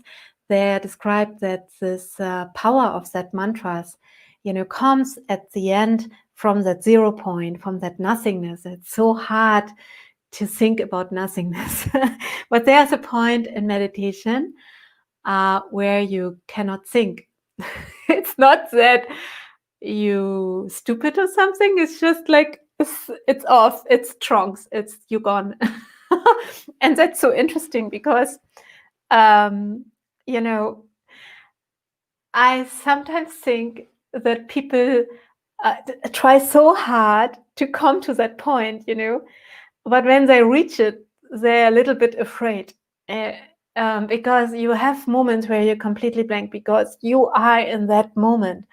they described that this power of that mantras, you know, comes at the end from that 0 point, from that nothingness. It's so hard to think about nothingness. But there's a point in meditation where you cannot think. It's not that you stupid or something. It's just like it's off. It's trunks. It's you gone. And that's so interesting because, you know, I sometimes think that people try so hard to come to that point, but when they reach it, they're a little bit afraid, because you have moments where you're completely blank because you are in that moment.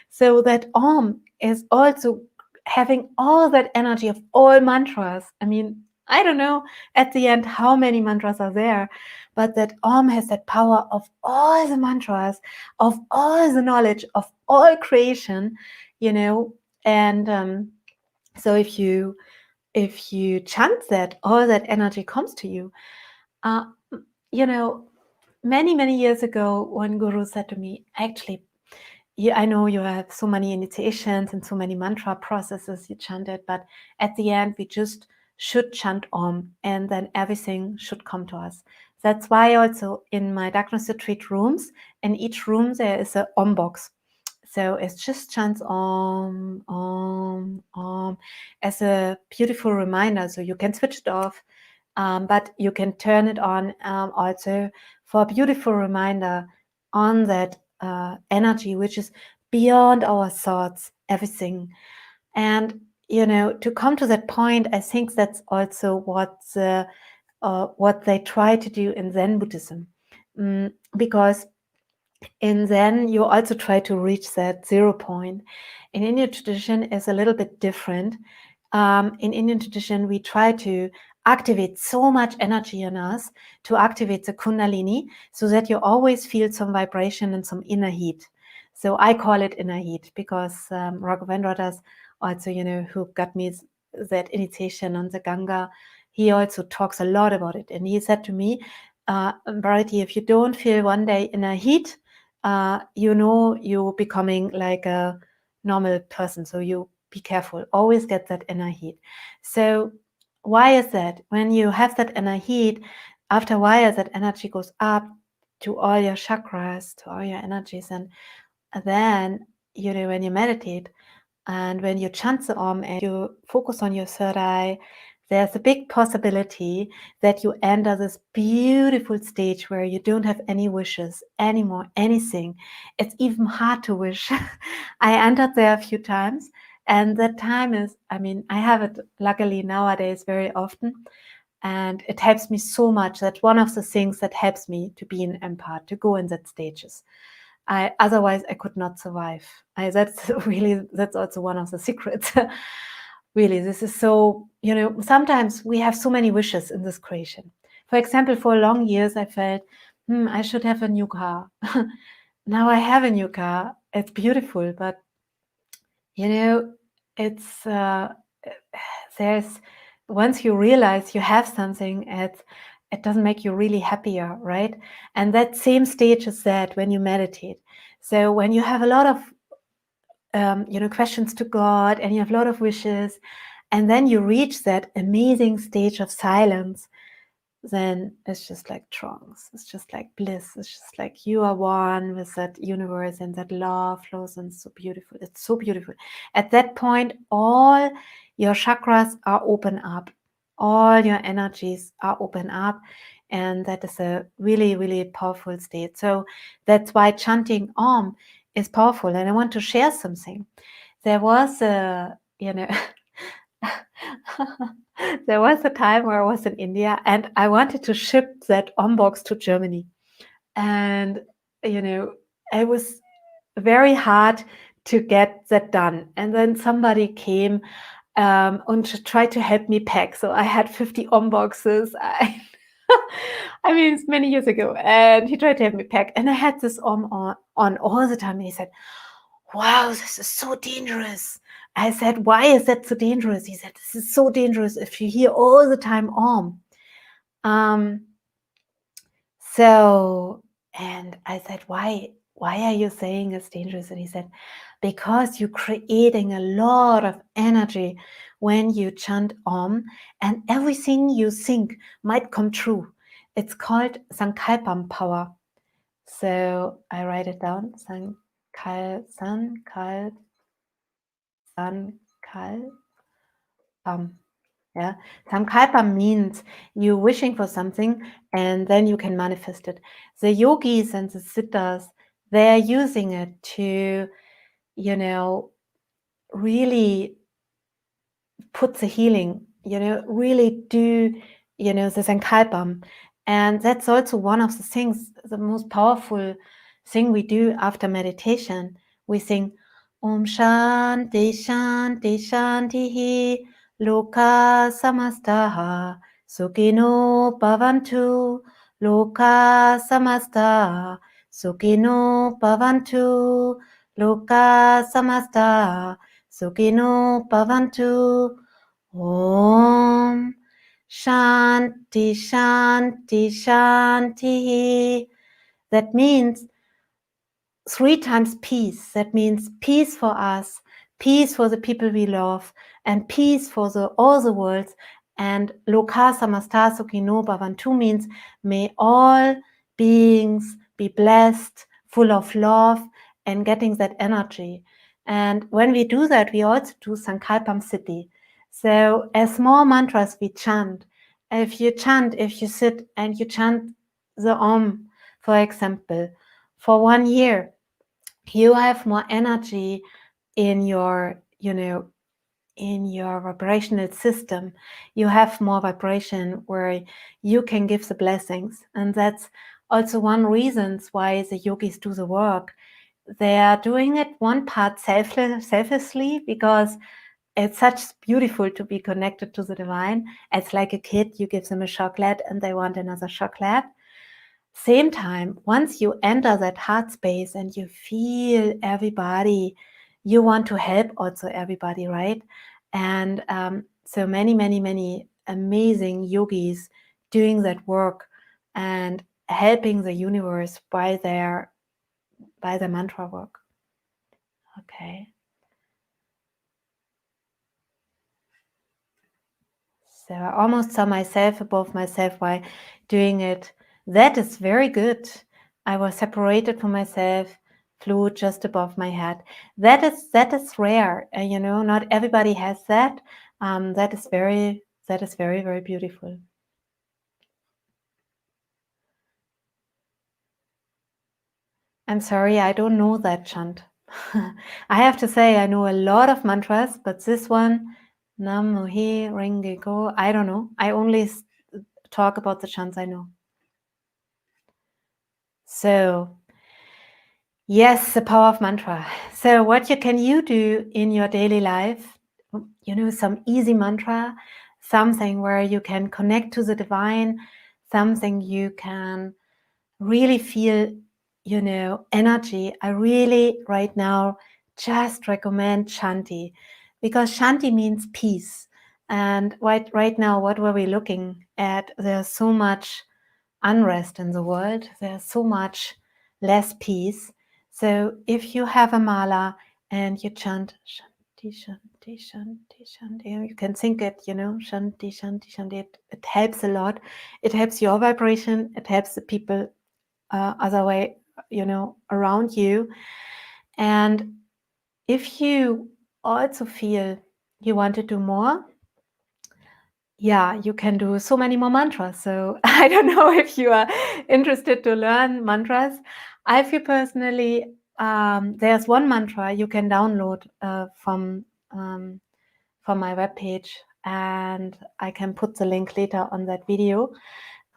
So that Om is also having all that energy of all mantras. I mean, I don't know at the end how many mantras are there, but that Om has that power of all the mantras, of all the knowledge, of all creation, and so if you chant that, all that energy comes to you. uh, many years ago, one guru said to me, actually, I know you have so many initiations and so many mantra processes you chanted, but at the end we just should chant Om, and then everything should come to us. That's why also in my darkness retreat rooms, in each room there is a Om box. So it's just chants Om, Om, Om as a beautiful reminder. So you can switch it off, but you can turn it on also for a beautiful reminder on that energy, which is beyond our thoughts, everything. And, to come to that point, I think that's also what they try to do in Zen Buddhism. Because in Zen, you also try to reach that 0 point. In Indian tradition, is a little bit different. In Indian tradition, we try to activate so much energy in us to activate the Kundalini so that you always feel some vibration and some inner heat. So I call it inner heat because Raghavendra Das also, who got me that initiation on the Ganga, he also talks a lot about it. And he said to me, Bharati, if you don't feel one day inner heat, you're becoming like a normal person. So you be careful, always get that inner heat. So why is that? When you have that inner heat, after a while that energy goes up to all your chakras, to all your energies, and then when you meditate and when you chant the Om and you focus on your third eye, there's a big possibility that you enter this beautiful stage where you don't have any wishes anymore, anything. It's even hard to wish. I entered there a few times, and that time is, I have it luckily nowadays very often, and it helps me so much. That's one of the things that helps me to be an empath, to go in that stages. Otherwise I could not survive. That's also one of the secrets. Really, this is so, sometimes we have so many wishes in this creation. For example, for long years I felt, I should have a new car. Now I have a new car. It's beautiful, but it's there's once you realize you have something, it doesn't make you really happier, right? And that same stage is that when you meditate. So when you have a lot of questions to God, and you have a lot of wishes, and then you reach that amazing stage of silence, then it's just like trance. It's just like bliss. It's just like you are one with that universe, and that love flows, and it's so beautiful. It's so beautiful. At that point, all your chakras are open up. All your energies are open up. And that is a really, really powerful state. So that's why chanting Om is powerful. And I want to share something. There was a, there was a time where I was in India and I wanted to ship that Om box to Germany. And, it was very hard to get that done. And then somebody came and tried to help me pack. So I had 50 Om boxes. It's many years ago. And he tried to help me pack. And I had this Om on all the time. And he said, wow, this is so dangerous. I said, why is that so dangerous? He said, this is so dangerous if you hear all the time Om. And I said, why are you saying it's dangerous? And he said, because you're creating a lot of energy when you chant Om, and everything you think might come true. It's called Sankalpam power. So I write it down, Sankalpam. Yeah, Sankalpa means you're wishing for something and then you can manifest it. The yogis and the siddhas, they're using it to really put the healing, really do, the Sankalpam. And that's also one of the things, the most powerful thing we do after meditation. We sing Om Shanti Shanti Shanti Loka Samastaha Sukhino Bhavantu Loka Samastaha Sukhino Bhavantu Loka Samastaha Sukhino Bhavantu. Om Shanti Shanti Shanti. That means 3 times peace. That means peace for us, peace for the people we love, and peace for all the worlds. And Loka Samasta Sukhino Bhavantu means may all beings be blessed, full of love, and getting that energy. And when we do that, we also do Sankalpam Siddhi. So as small mantras we chant. If you sit and you chant the Om, for example, for 1 year, you have more energy in your, in your vibrational system. You have more vibration where you can give the blessings. And that's also one reason why the yogis do the work. They are doing it one part selflessly because it's such beautiful to be connected to the divine. It's like a kid, you give them a chocolate and they want another chocolate. Same time, once you enter that heart space and you feel everybody, you want to help also everybody, right? And so many amazing yogis doing that work and helping the universe by their mantra work. Okay. So I almost saw myself above myself while doing it. That is very good. I was separated from myself, flew just above my head. That is rare. Not everybody has that. That is very, very beautiful. I'm sorry, I don't know that chant. I have to say I know a lot of mantras, but this one, Nam Myoho Renge Kyo, I don't know. I only talk about the chants I know. So, yes, the power of mantra. So what can you do in your daily life? Some easy mantra, something where you can connect to the divine, something you can really feel, energy. I really right now just recommend Shanti, because Shanti means peace. And right now, what were we looking at? There's so much unrest in the world. There's so much less peace. So if you have a mala and you chant Shanti, Shanti, Shanti, Shanti, you can think it, Shanti, Shanti, Shanti. It helps a lot. It helps your vibration. It helps the people other way, around you. And if you also feel you want to do more, yeah, you can do so many more mantras. So I don't know if you are interested to learn mantras. I feel personally, there's one mantra you can download from my webpage, and I can put the link later on that video.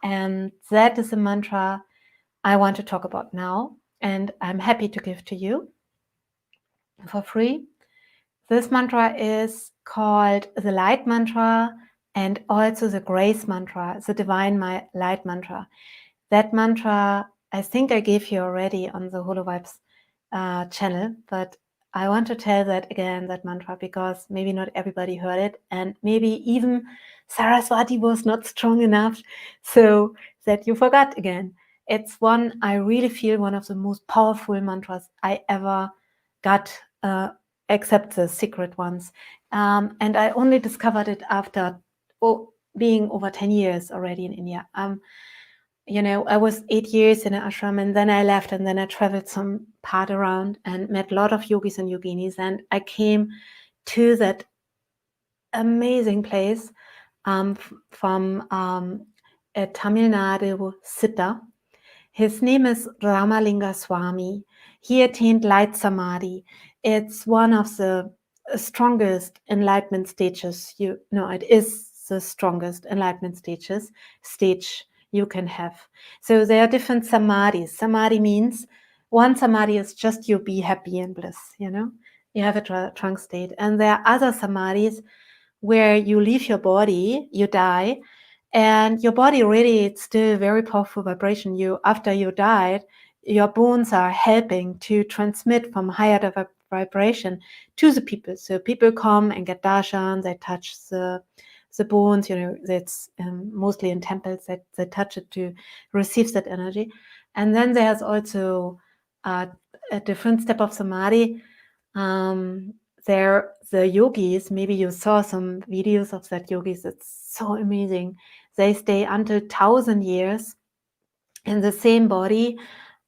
And that is a mantra I want to talk about now, and I'm happy to give to you for free. This mantra is called the light mantra and also the grace mantra, the divine light mantra. That mantra, I think I gave you already on the HoloVibes channel, but I want to tell that again, that mantra, because maybe not everybody heard it, and maybe even Saraswati was not strong enough so that you forgot again. It's one I really feel one of the most powerful mantras I ever got, except the secret ones. And I only discovered it after being over 10 years already in India. I was 8 years in an ashram, and then I left, and then I traveled some part around and met a lot of yogis and yoginis, and I came to that amazing place from Tamil Nadu, Siddha. His name is Ramalinga Swami. He attained light samadhi. it's one of the strongest enlightenment stages. It is the strongest enlightenment stage you can have. So there are different samadhis. Samadhi means one samadhi is just you be happy and bliss, you have a trance state. And there are other samadhis where you leave your body, you die, and your body radiates still very powerful vibration. After you died, your bones are helping to transmit from higher vibration to the people. So people come and get darshan, they touch the bones, that's mostly in temples that they touch it to receive that energy. And then there's also a different step of samadhi. The yogis, maybe you saw some videos of that yogis, it's so amazing. They stay until 1,000 years in the same body,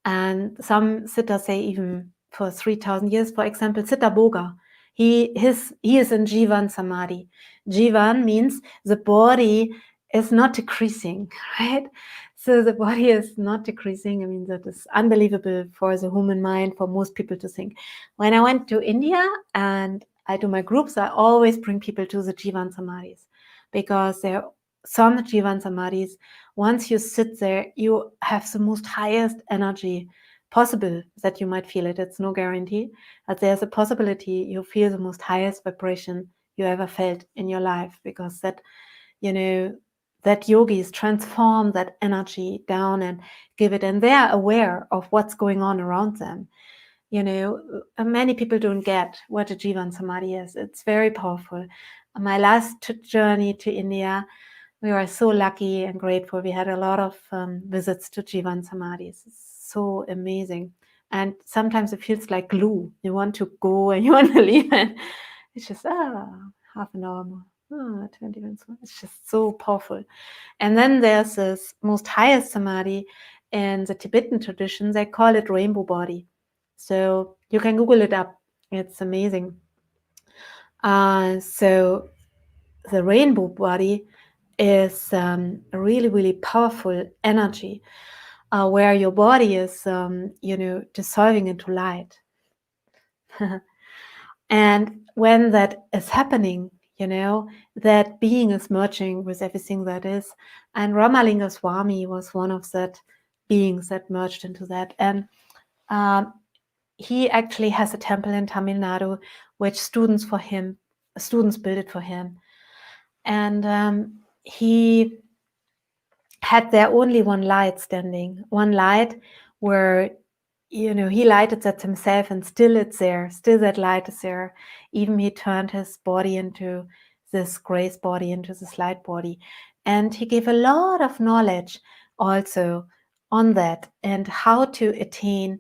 and some siddhas say even for 3,000 years. For example, Siddha Boga, he is in Jivan Samadhi. Jivan means the body is not decreasing, right? So the body is not decreasing. I mean, that is unbelievable for the human mind, for most people to think. When I went to India and I do my groups, I always bring people to the Jivan Samadhis, because there are some Jivan Samadhis, once you sit there, you have the most highest energy possible that you might feel it. It's no guarantee, but there's a possibility you feel the most highest vibration you ever felt in your life, because that yogis transform that energy down and give it, and they are aware of what's going on around them. Many people don't get what a Jivan Samadhi is. It's very powerful. My last journey to India, we were so lucky and grateful. We had a lot of visits to Jivan Samadhis. It's so amazing. And sometimes it feels like glue. You want to go and you want to leave, and it's just, half an hour more, 20 minutes more. It's just so powerful. And then there's this most highest Samadhi in the Tibetan tradition. They call it rainbow body. So you can Google it up. It's amazing. So the rainbow body is a really, really powerful energy where your body is, dissolving into light. And when that is happening, that being is merging with everything that is. And Ramalinga Swami was one of that beings that merged into that. And he actually has a temple in Tamil Nadu, which students built it for him. And he had there only one light standing, one light where, he lighted that himself, and still it's there, still that light is there. Even he turned his body into this grace body, into this light body. And he gave a lot of knowledge also on that, and how to attain,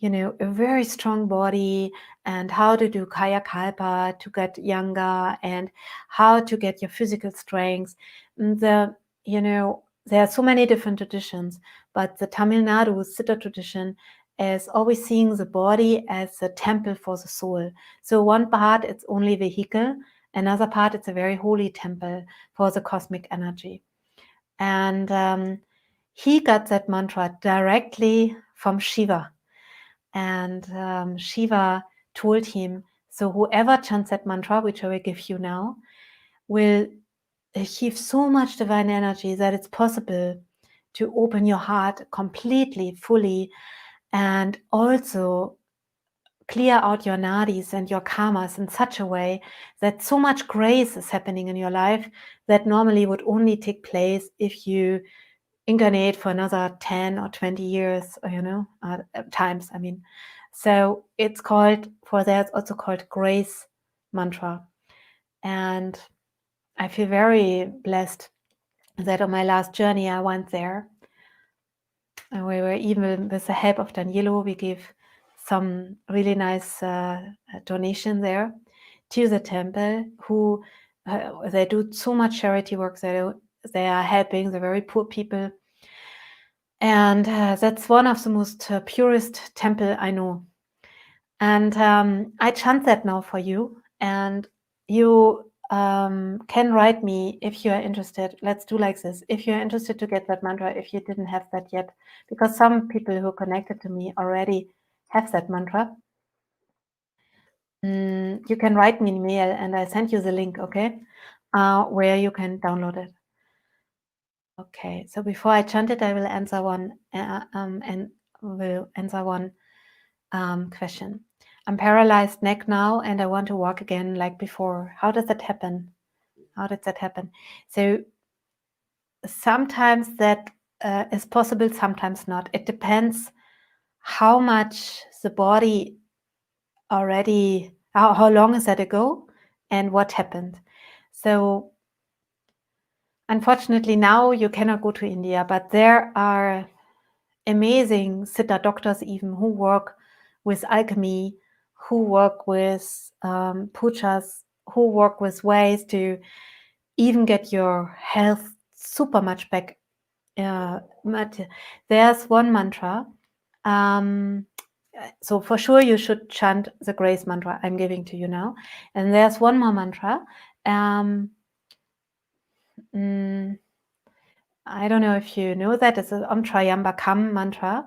a very strong body, and how to do Kaya Kalpa to get younger, and how to get your physical strength. There are so many different traditions, but the Tamil Nadu Siddha tradition is always seeing the body as a temple for the soul. So one part, it's only vehicle. Another part, it's a very holy temple for the cosmic energy. And he got that mantra directly from Shiva. And Shiva told him, so whoever chants that mantra, which I will give you now, will achieve so much divine energy that it's possible to open your heart completely, fully, and also clear out your nadis and your karmas in such a way that so much grace is happening in your life that normally would only take place if you incarnate for another 10 or 20 years, times. So it's also called grace mantra. And I feel very blessed that on my last journey I went there, and we were, even with the help of Danielo, we gave some really nice donation there to the temple, who they do so much charity work. They are helping the very poor people, and that's one of the most purest temple I know. And I chant that now for you, and you can write me if you are interested. Let's do like this. If you're interested to get that mantra, if you didn't have that yet, because some people who connected to me already have that mantra. You can write me an email and I send you the link, okay? Where you can download it. Okay, so before I chant it, I will answer one question. I'm paralyzed neck now and I want to walk again like before. How does that happen? How did that happen? So sometimes that is possible, sometimes not. It depends how much the body already, how long is that ago and what happened. So unfortunately now you cannot go to India, but there are amazing Siddha doctors even who work with alchemy, who work with pujas, who work with ways to even get your health super much back. But there's one mantra. So for sure you should chant the grace mantra I'm giving to you now. And there's one more mantra. I don't know if you know that. It's an Om Trayambakam mantra.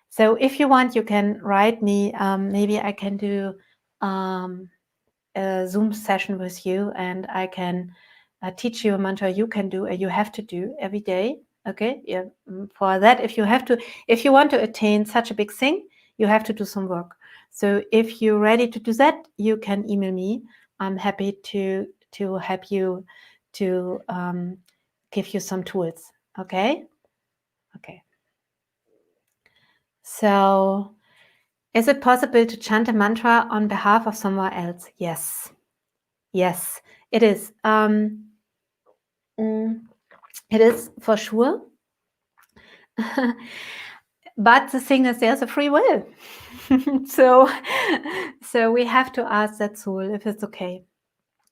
So if you want, you can write me. Maybe I can do a Zoom session with you and I can teach you a mantra you can do, you have to do every day. Okay, yeah. For that, if you want to attain such a big thing, you have to do some work. So if you're ready to do that, you can email me. I'm happy to help you, to give you some tools. Okay. So is it possible to chant a mantra on behalf of someone else? Yes, it is. It is for sure. But the thing is, there's a free will. so we have to ask that soul if it's okay.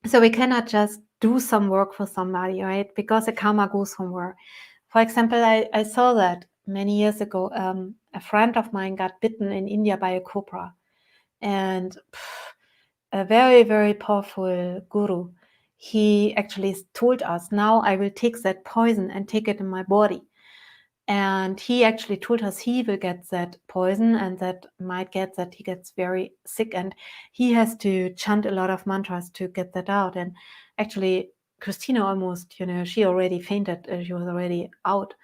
So we cannot just do some work for somebody, right? Because the karma goes somewhere. For example, I saw that many years ago. A friend of mine got bitten in India by a cobra. And a very, very powerful guru, he actually told us, now I will take that poison and take it in my body. And he actually told us he will get that poison and that might get that he gets very sick and he has to chant a lot of mantras to get that out. And actually, Christina almost, she already fainted. She was already out.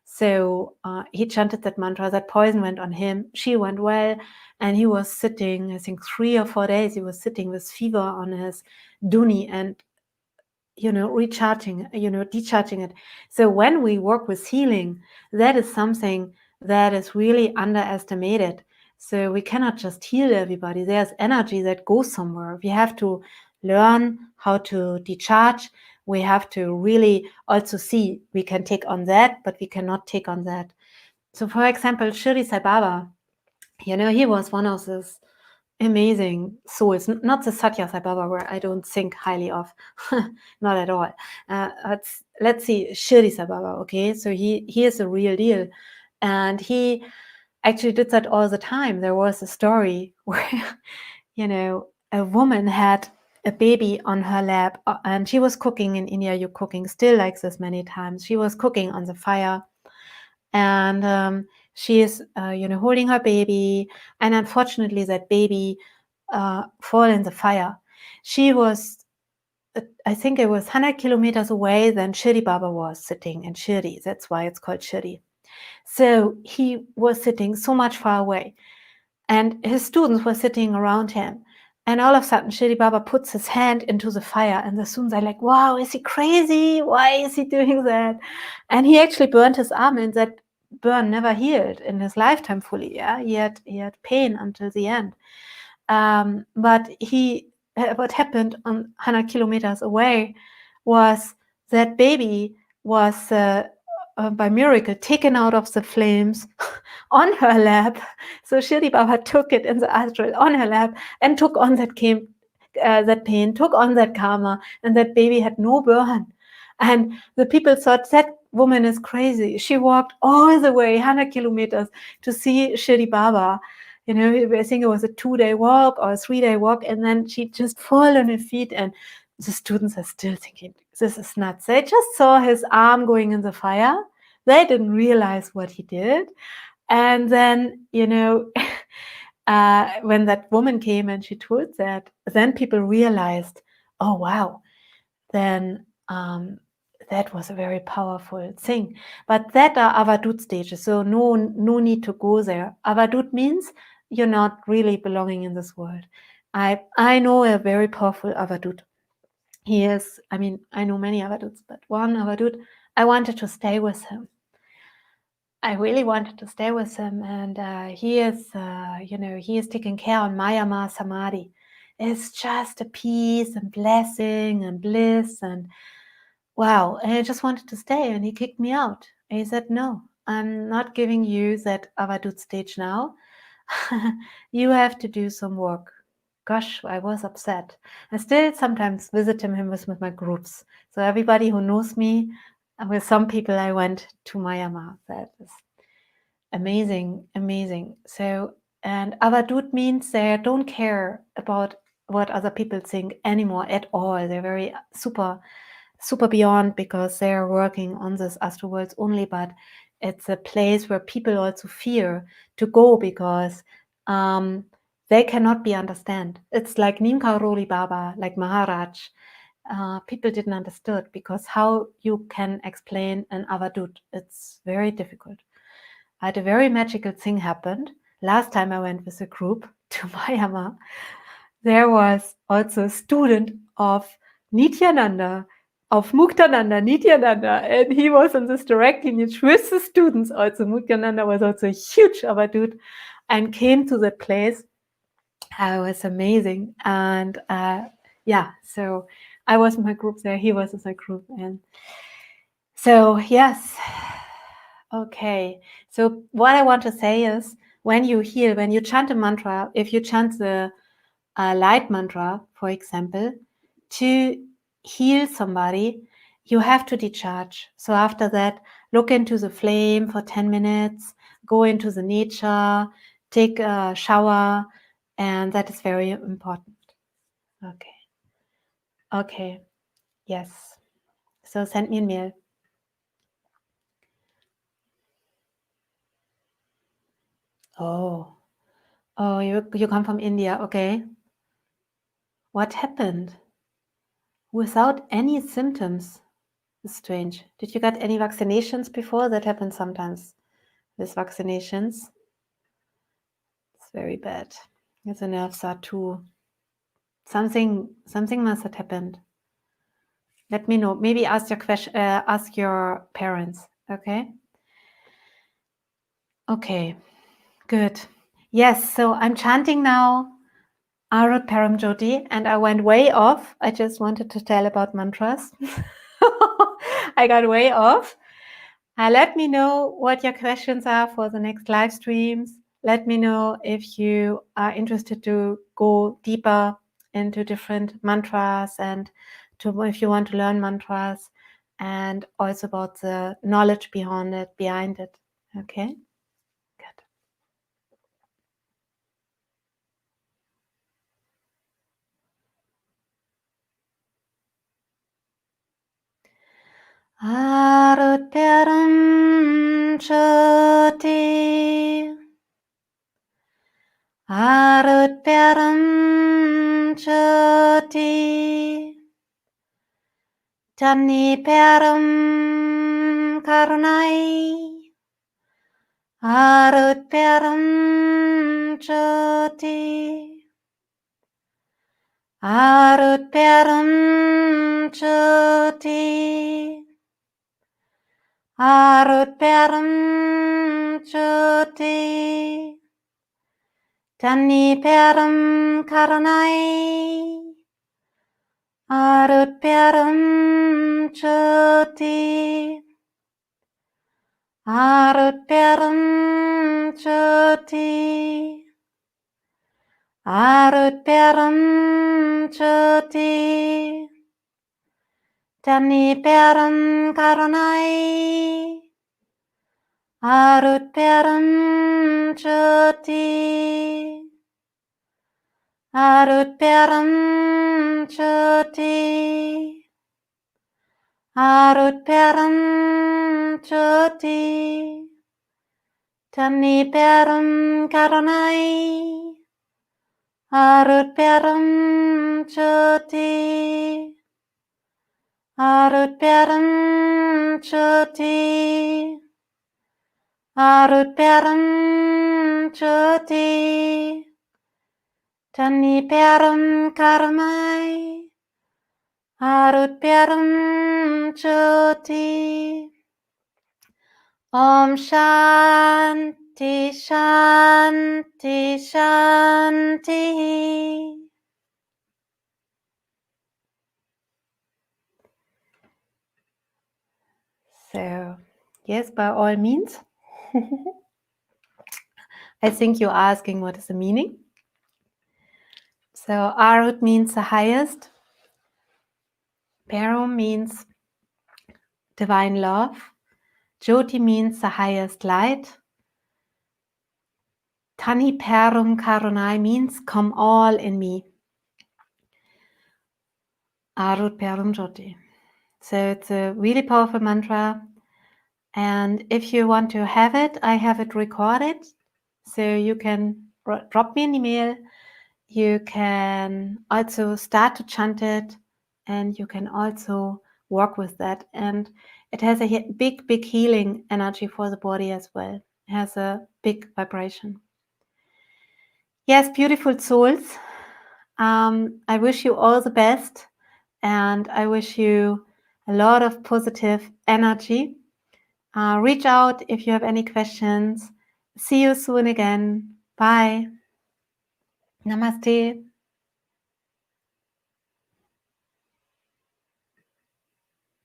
So he chanted that mantra, that poison went on him. She went well. And he was sitting, I think 3 or 4 days, he was sitting with fever on his duni and recharging, decharging it. So when we work with healing, that is something that is really underestimated. So we cannot just heal everybody. There's energy that goes somewhere. We have to learn how to decharge. We have to really also see we can take on that, but we cannot take on that. So for example, Shirdi Sai Baba, he was one of those amazing souls, not the Satya Sai Baba, where I don't think highly of, not at all. Let's see, Shirdi Sai Baba, okay? So he is a real deal. And he actually did that all the time. There was a story where, a woman had a baby on her lap and she was cooking in India. You're cooking still like this many times. She was cooking on the fire and she is, holding her baby. And unfortunately, that baby fall in the fire. She was, I think it was 100 kilometers away than Shirdi Baba was sitting in Shirdi. That's why it's called Shirdi. So he was sitting so much far away. And his students were sitting around him. And all of a sudden, Shirdi Baba puts his hand into the fire. And the students are like, wow, is he crazy? Why is he doing that? And he actually burned his arm, and that burn never healed in his lifetime fully. Yeah, he had pain until the end. But what happened on 100 kilometers away was that baby was by miracle taken out of the flames on her lap. So Shirdi Baba took it in the astral on her lap and took on that pain, took on that karma, and that baby had no burn. And the people thought that woman is crazy. She walked all the way 100 kilometers to see Shirdi Baba. I think it was a 2-day walk or a 3-day walk, and then she just fell on her feet, and the students are still thinking, this is nuts. They just saw his arm going in the fire. They didn't realize what he did. And then, when that woman came and she told that, then people realized, oh wow, then that was a very powerful thing. But that are avadut stages, so no need to go there. Avadut means you're not really belonging in this world. I know a very powerful avadut. He is, I mean, I know many avaduts, but one avadut, I wanted to stay with him. I really wanted to stay with him, and he is, he is taking care on Mayama Samadhi. It's just a peace and blessing and bliss and wow. And I just wanted to stay, and he kicked me out. And he said, no, I'm not giving you that avadut stage now. You have to do some work. Gosh, I was upset. I still sometimes visit him with my groups. So everybody who knows me, with some people I went to Myanmar. That is amazing. So, and avadut means they don't care about what other people think anymore at all. They're very super beyond, because they're working on this astral worlds only, but it's a place where people also fear to go because they cannot be understand. It's like Nimkaroli Baba, like Maharaj. People didn't understood, because how you can explain an avadut, it's very difficult. I had a very magical thing happened. Last time I went with a group to Myanmar, there was also a student of Nityananda, of Muktananda, Nityananda, and he was on this direct lineage with the students also. Muktananda was also a huge avadut and came to that place. It was amazing. And so I was in my group there, he was in my group. And so, yes. Okay. So what I want to say is, when you heal, when you chant a mantra, if you chant the light mantra, for example, to heal somebody, you have to decharge. So after that, look into the flame for 10 minutes, go into the nature, take a shower, and that is very important. Okay. Yes. So send me a mail. Oh, you come from India. Okay. What happened? Without any symptoms. It's strange. Did you get any vaccinations before? That happens sometimes with vaccinations. It's very bad. The nerves are too. Something must have happened. Let me know. Maybe ask your parents. Okay. Okay. Good. Yes. So I'm chanting now Arut Param Jyoti, and I went way off. I just wanted to tell about mantras. I got way off. Let me know what your questions are for the next live streams. Let me know if you are interested to go deeper into different mantras, and if you want to learn mantras, and also about the knowledge behind it. Okay? Good. Arut Param Jyoti, Arut Param Jyoti, Tani Param Karunai, Arut Param Jyoti, Arut Param Jyoti, Arut Param Jyoti, Tani Param Karunai, Arut Param Jyoti, Arut Param Jyoti, Arut Param Jyoti, Tani Param Karunai, Arut Param Jyoti, Arut Param Jyoti, Arut Param Jyoti, Tani Param Karunai, Arutparam Jyoti, Arutparam Jyoti, Arutparam Jyoti, Taniparam Karamai, Arutparam Jyoti. Om Shanti Shanti Shanti. So, yes, by all means. I think you're asking what is the meaning. So, Arut means the highest. Param means divine love. Jyoti means the highest light. Tani Param Karunai means come all in me. Arut Param Jyoti. So it's a really powerful mantra. And if you want to have it, I have it recorded. So you can drop me an email. You can also start to chant it. And you can also work with that. And it has a big, big healing energy for the body as well. It has a big vibration. Yes, beautiful souls. I wish you all the best. And I wish you a lot of positive energy. Reach out if you have any questions. See you soon again. Bye. Namaste.